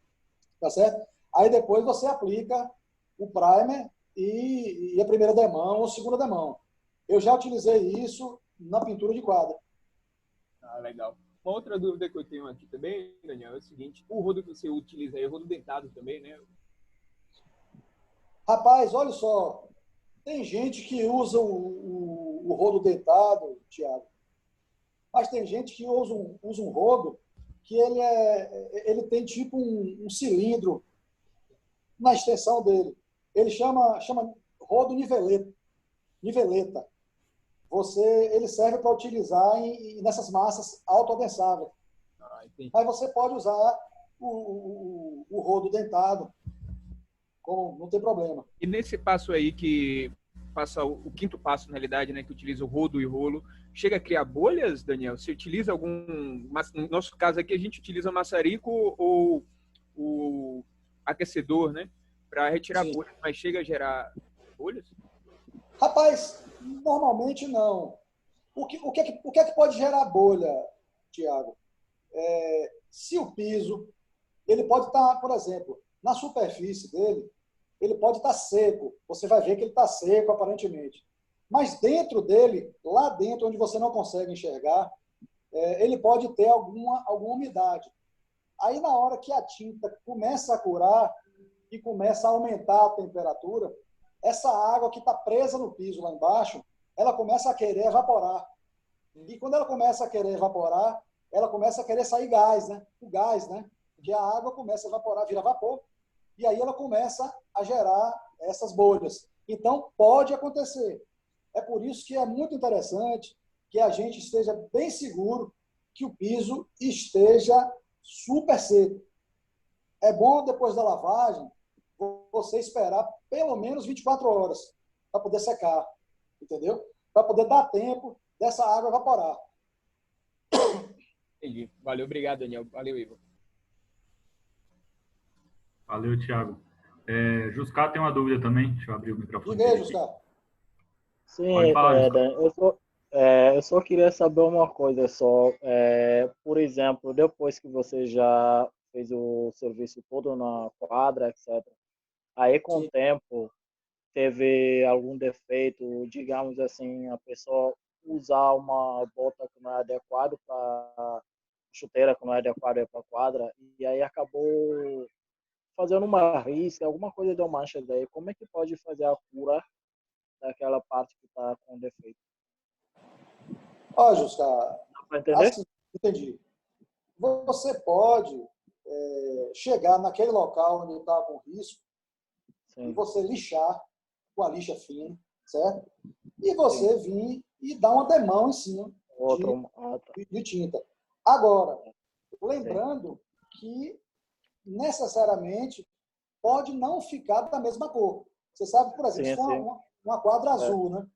Speaker 2: tá certo? Aí depois você aplica o primer e a primeira demão ou segunda demão. Eu já utilizei isso na pintura de quadra.
Speaker 6: Ah, legal. Uma outra dúvida que eu tenho aqui também, Daniel, é o seguinte, o rodo que você utiliza aí é rodo dentado também, né?
Speaker 2: Rapaz, olha só, tem gente que usa o rodo dentado, Thiago, mas tem gente que usa um rodo que ele tem tipo um cilindro na extensão dele. Ele chama rodo niveleta. Ele serve para utilizar nessas massas autoadensáveis. Mas você pode usar o rodo dentado, não tem problema.
Speaker 6: E nesse passo aí que passa o quinto passo, na realidade, né, que utiliza o rodo e rolo, chega a criar bolhas, Daniel? Você utiliza no nosso caso aqui, a gente utiliza maçarico ou o aquecedor, né, para retirar bolhas, mas chega a gerar bolhas?
Speaker 2: Rapaz, normalmente não. O que é que pode gerar bolha, Tiago? Se o piso, ele pode estar, por exemplo, na superfície dele, ele pode estar seco. Você vai ver que ele está seco, aparentemente. Mas dentro dele, lá dentro, onde você não consegue enxergar, ele pode ter alguma umidade. Aí, na hora que a tinta começa a curar e começa a aumentar a temperatura, essa água que está presa no piso lá embaixo, ela começa a querer evaporar. E quando ela começa a querer evaporar, ela começa a querer sair gás, né? O gás, né? Porque a água começa a evaporar, vira vapor, e aí ela começa a gerar essas bolhas. Então, pode acontecer. É por isso que é muito interessante que a gente esteja bem seguro que o piso esteja super seco. É bom, depois da lavagem, você esperar pelo menos 24 horas para poder secar, entendeu? Para poder dar tempo dessa água evaporar.
Speaker 6: Entendi. Valeu, obrigado, Daniel. Valeu, Igor.
Speaker 1: Valeu, Thiago. Juscar tem uma dúvida também. Deixa eu abrir o microfone.
Speaker 2: Diga aí, Juscar.
Speaker 5: Sim,
Speaker 1: Pode falar,
Speaker 5: eu só queria saber uma coisa só. Por exemplo, depois que você já fez o serviço todo na quadra, etc., aí com o tempo teve algum defeito, digamos assim, a pessoa usar uma bota que não é adequada para chuteira que não é adequada para quadra, e aí acabou fazendo uma risca, alguma coisa deu mancha daí. Como é que pode fazer a cura daquela parte que está com defeito?
Speaker 2: Ó, Juscar,
Speaker 5: Dá para entender?
Speaker 2: assim, entendi. Você pode chegar naquele local onde está com risco e você lixar com a lixa fina, certo? E você vir e dar uma demão em cima de tinta. Agora, lembrando que necessariamente pode não ficar da mesma cor. Você sabe, por exemplo, se for uma quadra azul, né?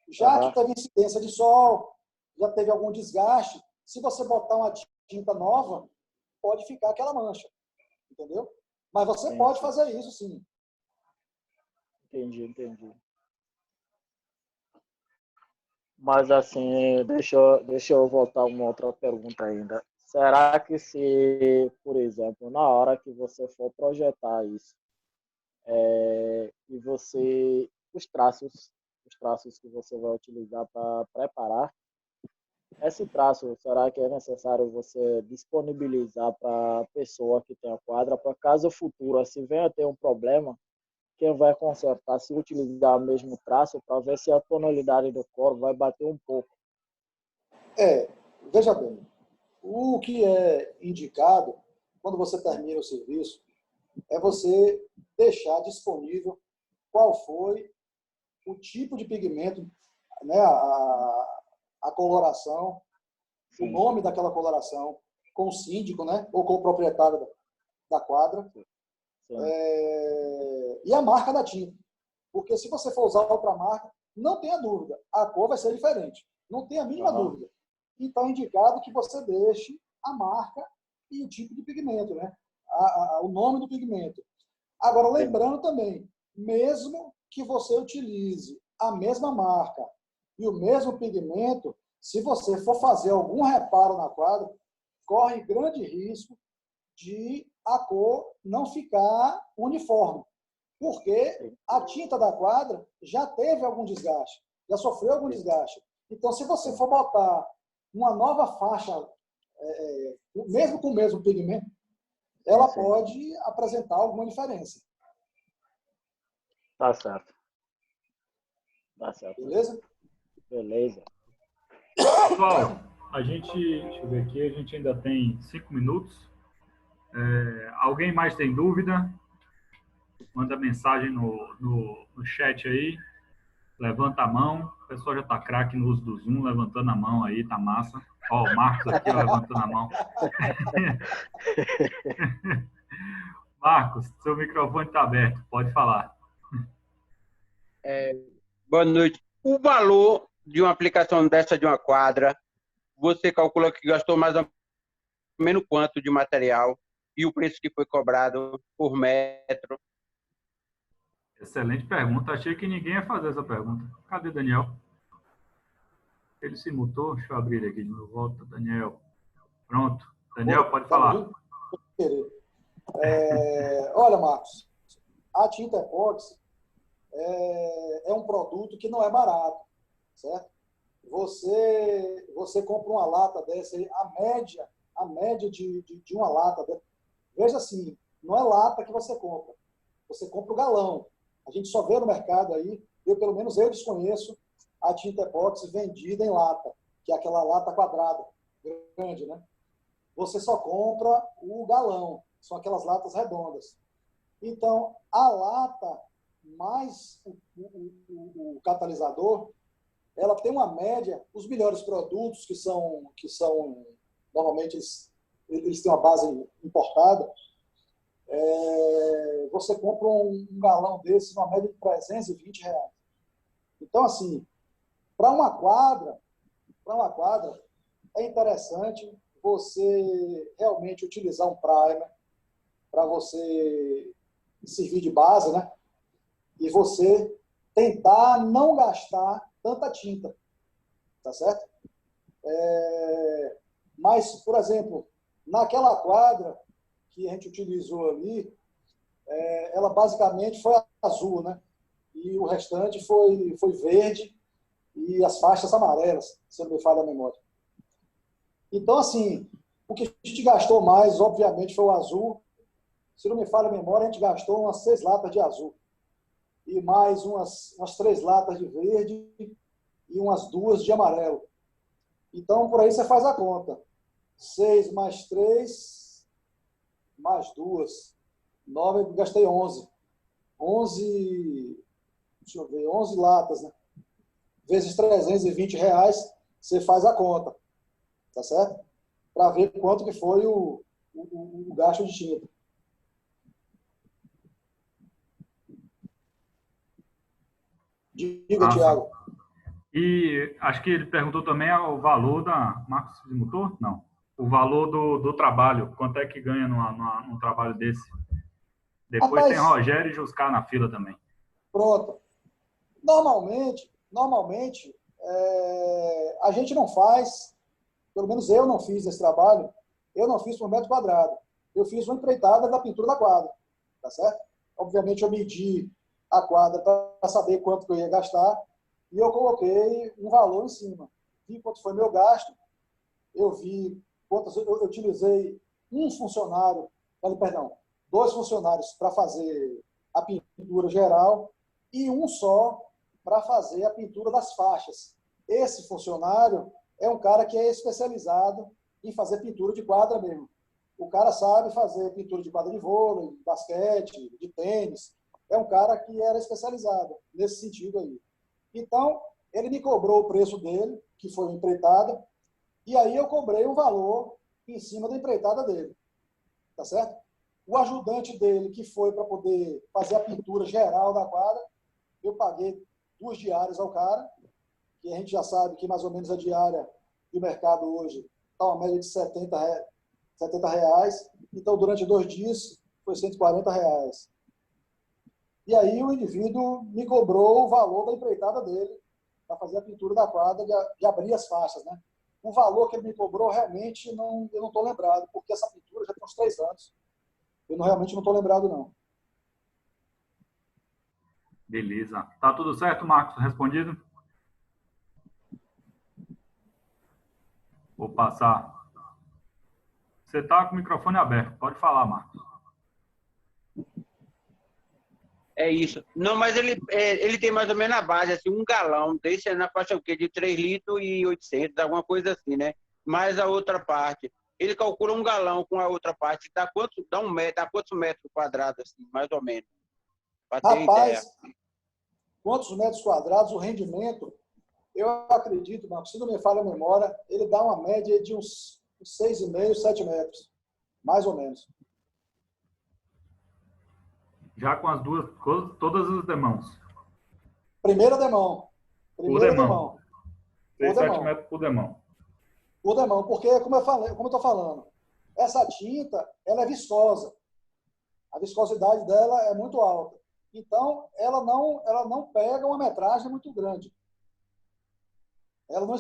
Speaker 2: Já que teve incidência de sol, já teve algum desgaste, se você botar uma tinta nova, pode ficar aquela mancha, entendeu? Mas você pode fazer isso, sim.
Speaker 5: Entendi. Mas assim, deixa eu voltar uma outra pergunta ainda. Será que se, por exemplo, na hora que você for projetar isso, e você, os traços que você vai utilizar para preparar, esse traço, será que é necessário você disponibilizar para a pessoa que tem a quadra, para caso futuro, se venha a ter um problema, quem vai consertar, se utilizar o mesmo traço, para ver se a tonalidade do coro vai bater um pouco?
Speaker 2: Veja bem, o que é indicado, quando você termina o serviço, é você deixar disponível qual foi o tipo de pigmento, né, a coloração, o nome daquela coloração, com o síndico, né, ou com o proprietário da quadra, e a marca da tinta. Porque se você for usar outra marca, não tenha dúvida, a cor vai ser diferente. Não tenha a mínima dúvida. Então, é indicado que você deixe a marca e o tipo de pigmento, né? O nome do pigmento. Agora, lembrando também, mesmo que você utilize a mesma marca e o mesmo pigmento, se você for fazer algum reparo na quadra, corre grande risco de a cor não ficar uniforme. Porque a tinta da quadra já teve algum desgaste, já sofreu algum desgaste. Então, se você for botar uma nova faixa, mesmo com o mesmo pigmento, ela pode apresentar alguma diferença.
Speaker 5: Tá certo. Tá certo.
Speaker 2: Beleza?
Speaker 5: Beleza.
Speaker 1: Pessoal, deixa eu ver aqui, a gente ainda tem 5 minutos. Alguém mais tem dúvida? Manda mensagem no chat aí. Levanta a mão. O pessoal já está craque no uso do Zoom, levantando a mão aí, tá massa. Ó, o Marcos aqui, ó, levantando a mão. Marcos, seu microfone está aberto, pode falar.
Speaker 8: Boa noite. O valor de uma aplicação dessa de uma quadra, você calcula que gastou mais ou menos quanto de material e o preço que foi cobrado por metro?
Speaker 1: Excelente pergunta. Achei que ninguém ia fazer essa pergunta. Cadê Daniel? Ele se mutou? Deixa eu abrir ele aqui de novo. Volta, Daniel. Pronto. Daniel, pode falar.
Speaker 2: Olha, Marcos, a tinta epóxi é um produto que não é barato, certo? Você compra uma lata dessa aí, a média de uma lata dessa. Veja assim, não é lata que você compra o galão. A gente só vê no mercado aí, pelo menos eu desconheço a tinta epóxi vendida em lata, que é aquela lata quadrada, grande, né? Você só compra o galão, são aquelas latas redondas. Então, a lata mais o catalisador, ela tem uma média, os melhores produtos que são normalmente eles têm uma base importada, você compra um galão desse numa média de R$320. Então, assim, para uma quadra, é interessante você realmente utilizar um primer para você servir de base, né? E você tentar não gastar tanta tinta, tá certo? Mas, por exemplo, naquela quadra que a gente utilizou ali, ela basicamente foi azul, né? E o restante foi verde e as faixas amarelas, se não me falha a memória. Então, assim, o que a gente gastou mais, obviamente, foi o azul. Se não me falha a memória, a gente gastou umas 6 latas de azul. E mais umas 3 latas de verde e umas 2 de amarelo. Então, por aí você faz a conta. 6 mais 3, mais 2. 9, eu gastei 11. 11, deixa eu ver, 11 latas, né? Vezes R$320, você faz a conta. Tá certo? Para ver quanto que foi o gasto de tinta. Diga, Thiago.
Speaker 1: E acho que ele perguntou também o valor da... Marcos se mutou? Não. O valor do trabalho. Quanto é que ganha num trabalho desse? Depois tem Rogério e Juscar na fila também.
Speaker 2: Pronto. Normalmente a gente não faz, pelo menos eu não fiz esse trabalho, eu não fiz por metro quadrado. Eu fiz uma empreitada da pintura da quadra, tá certo? Obviamente, eu medi a quadra para saber quanto que eu ia gastar e eu coloquei um valor em cima. Vi quanto foi meu gasto, eu vi quantas eu utilizei dois funcionários para fazer a pintura geral e um só para fazer a pintura das faixas. Esse funcionário é um cara que é especializado em fazer pintura de quadra mesmo. O cara sabe fazer pintura de quadra de vôlei, de basquete, de tênis. É um cara que era especializado nesse sentido aí. Então, ele me cobrou o preço dele, que foi uma empreitada, e aí eu cobrei um valor em cima da empreitada dele. Tá certo? O ajudante dele, que foi para poder fazer a pintura geral da quadra, eu paguei 2 diárias ao cara, que a gente já sabe que mais ou menos a diária do mercado hoje está uma média de R$70. Então, durante 2 dias, foi R$140. E aí o indivíduo me cobrou o valor da empreitada dele para fazer a pintura da quadra, de abrir as faixas, né? O valor que ele me cobrou, realmente, eu não estou lembrado, porque essa pintura já tem uns 3 anos. Realmente não estou lembrado, não.
Speaker 1: Beleza. Tá tudo certo, Marcos? Respondido? Vou passar. Você está com o microfone aberto. Pode falar, Marcos.
Speaker 8: É isso. Não, mas ele tem mais ou menos a base, assim, um galão desse é na faixa o quê? De 3 litros e 800, alguma coisa assim, né? Mais a outra parte. Ele calcula um galão com a outra parte. Dá quantos metros quadrados, assim, mais ou menos? Para ter
Speaker 2: Rapaz,
Speaker 8: ideia.
Speaker 2: quantos metros quadrados, o rendimento, eu acredito, Marcos, se não me falha a memória, ele dá uma média de uns 6,5, 7 metros. Mais ou menos.
Speaker 1: Já com as duas, todas as demãos.
Speaker 2: Primeira demão.
Speaker 1: Por demão. 6, 7
Speaker 2: demão.
Speaker 1: metros por demão.
Speaker 2: Por demão, porque, como eu estou falando, essa tinta, ela é viscosa. A viscosidade dela é muito alta. Então, ela não pega uma metragem muito grande. Ela não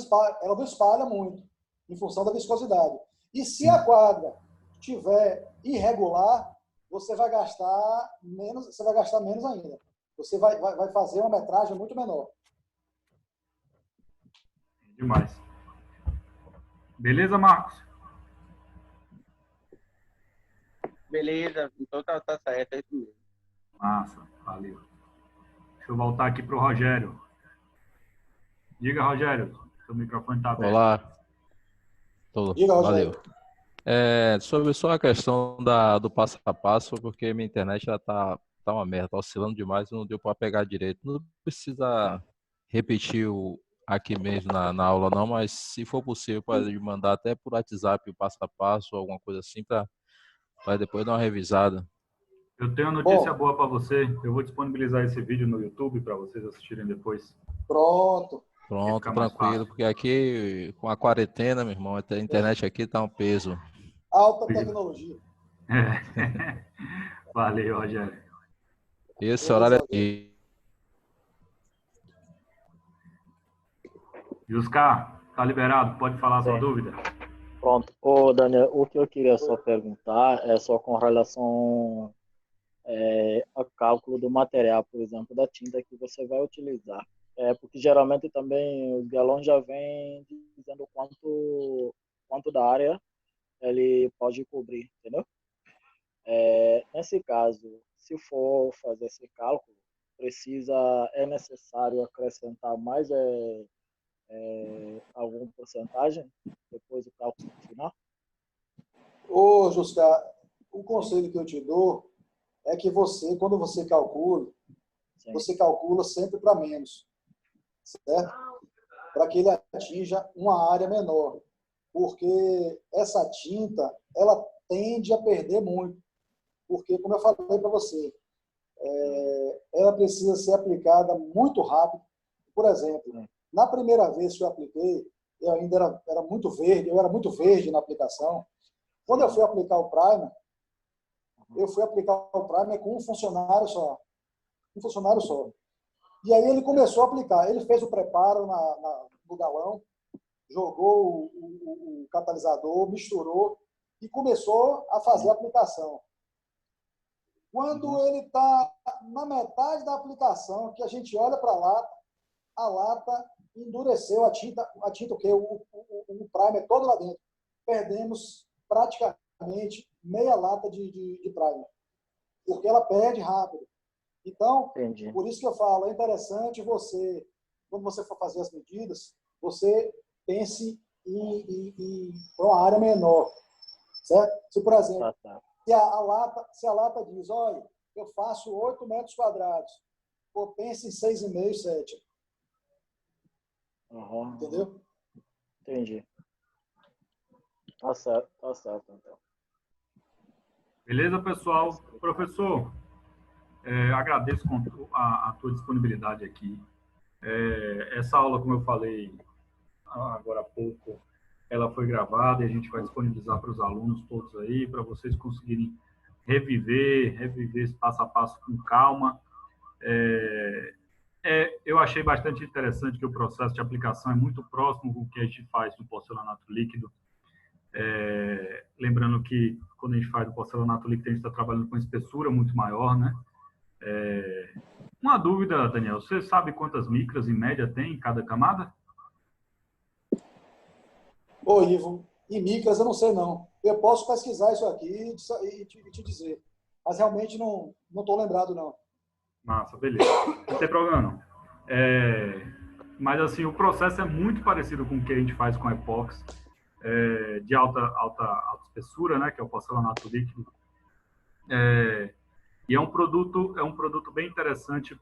Speaker 2: espalha muito, em função da viscosidade. E se a quadra estiver irregular, você vai gastar menos ainda. Você vai fazer uma metragem muito menor.
Speaker 1: Demais. Beleza, Marcos?
Speaker 8: Beleza, então tá certo, é isso mesmo.
Speaker 1: Massa, valeu. Deixa eu voltar aqui para o Rogério. Diga, Rogério, seu microfone está aberto.
Speaker 7: Olá.
Speaker 2: Diga, Rogério.
Speaker 7: Valeu. Sobre só a questão do passo a passo, porque minha internet já tá uma merda, tá oscilando demais e não deu para pegar direito. Não precisa repetir aqui mesmo na aula não, mas se for possível, pode mandar até por WhatsApp o passo a passo, alguma coisa assim, para depois dar uma revisada.
Speaker 1: Eu tenho uma notícia boa para você. Eu vou disponibilizar esse vídeo no YouTube para vocês assistirem depois.
Speaker 2: Pronto,
Speaker 7: tranquilo, porque aqui com a quarentena, meu irmão, a internet aqui tá um peso.
Speaker 2: Alta tecnologia.
Speaker 1: Valeu, Rogério.
Speaker 7: Esse horário aqui.
Speaker 1: Juscar, tá liberado? Pode falar a sua dúvida?
Speaker 5: Pronto. Ô, Daniel, o que eu queria só perguntar é só com relação ao cálculo do material, por exemplo, da tinta que você vai utilizar. Porque geralmente também os galões já vem dizendo quanto da área ele pode cobrir, entendeu? Nesse caso, se for fazer esse cálculo, é necessário acrescentar mais alguma porcentagem depois do cálculo final?
Speaker 2: Ô, Juscar, o conselho que eu te dou é que você, quando você calcula,
Speaker 5: Sim.
Speaker 2: você calcula sempre para menos, certo? Para que ele atinja uma área menor. Porque essa tinta, ela tende a perder muito. Porque, como eu falei para você, ela precisa ser aplicada muito rápido. Por exemplo, na primeira vez que eu apliquei, eu ainda era muito verde, eu era muito verde na aplicação. Quando eu fui aplicar o primer, com um funcionário só. E aí ele começou a aplicar. Ele fez o preparo no galão, jogou o catalisador, misturou e começou a fazer a aplicação. Quando ele está na metade da aplicação, que a gente olha para a lata endureceu, a tinta o quê? O primer todo lá dentro. Perdemos praticamente meia lata de primer, porque ela perde rápido. Então,
Speaker 5: Entendi.
Speaker 2: por isso que eu falo, é interessante você, quando você for fazer as medidas, você pense em uma área menor, certo? Se, por exemplo, se a lata diz, olha, eu faço 8 metros quadrados, pô, pense em 6,5, 7.
Speaker 5: Uhum.
Speaker 2: Entendeu?
Speaker 5: Entendi. Tá certo, então.
Speaker 1: Beleza, pessoal? Professor, agradeço a tua disponibilidade aqui. Essa aula, como eu falei agora há pouco, ela foi gravada e a gente vai disponibilizar para os alunos todos aí, para vocês conseguirem reviver esse passo a passo com calma. Eu achei bastante interessante que o processo de aplicação é muito próximo com o que a gente faz no porcelanato líquido. Lembrando que quando a gente faz o porcelanato líquido, a gente está trabalhando com espessura muito maior, né? Uma dúvida, Daniel, você sabe quantas micras em média tem em cada camada?
Speaker 2: Ô, Ivo, em micras eu não sei não. Eu posso pesquisar isso aqui e te dizer, mas realmente não estou lembrado não.
Speaker 1: Massa, beleza. Não tem problema não. Mas assim, o processo é muito parecido com o que a gente faz com a epóxi, de alta espessura, né, que é o porcelanato líquido. E é um produto bem interessante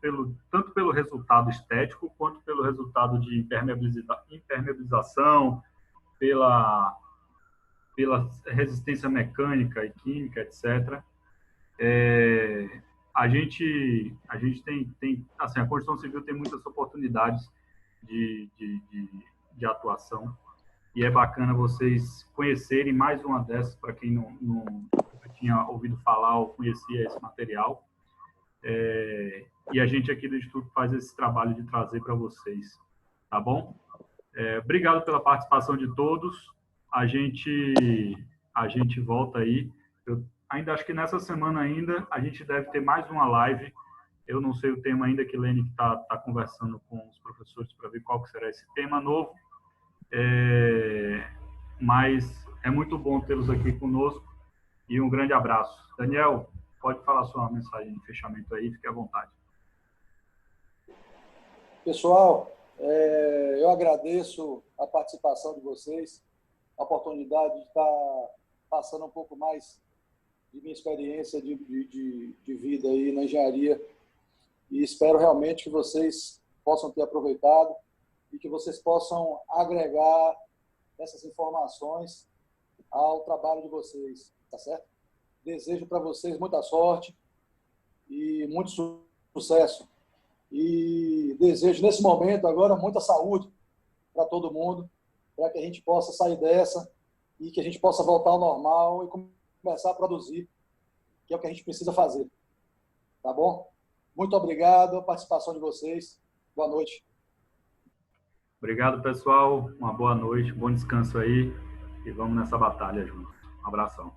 Speaker 1: tanto pelo resultado estético quanto pelo resultado de impermeabilização, pela resistência mecânica e química, etc. A gente tem assim, a construção civil tem muitas oportunidades de atuação, e é bacana vocês conhecerem mais uma dessas, para quem não tinha ouvido falar ou conhecia esse material. E a gente aqui do Instituto faz esse trabalho de trazer para vocês, tá bom? Obrigado pela participação de todos. A gente volta aí. Eu ainda acho que nessa semana ainda a gente deve ter mais uma live. Eu não sei o tema ainda, que Lene está conversando com os professores para ver qual que será esse tema novo. Mas é muito bom tê-los aqui conosco e um grande abraço. Daniel, pode falar sua mensagem de fechamento aí, fique à vontade.
Speaker 2: Pessoal, eu agradeço a participação de vocês, a oportunidade de estar passando um pouco mais de minha experiência de vida aí na engenharia, e espero realmente que vocês possam ter aproveitado e que vocês possam agregar essas informações ao trabalho de vocês, tá certo? Desejo para vocês muita sorte e muito sucesso. E desejo, nesse momento, agora, muita saúde para todo mundo, para que a gente possa sair dessa e que a gente possa voltar ao normal e começar a produzir, que é o que a gente precisa fazer. Tá bom? Muito obrigado a participação de vocês. Boa noite.
Speaker 1: Obrigado, pessoal. Uma boa noite, bom descanso aí e vamos nessa batalha juntos. Um abração.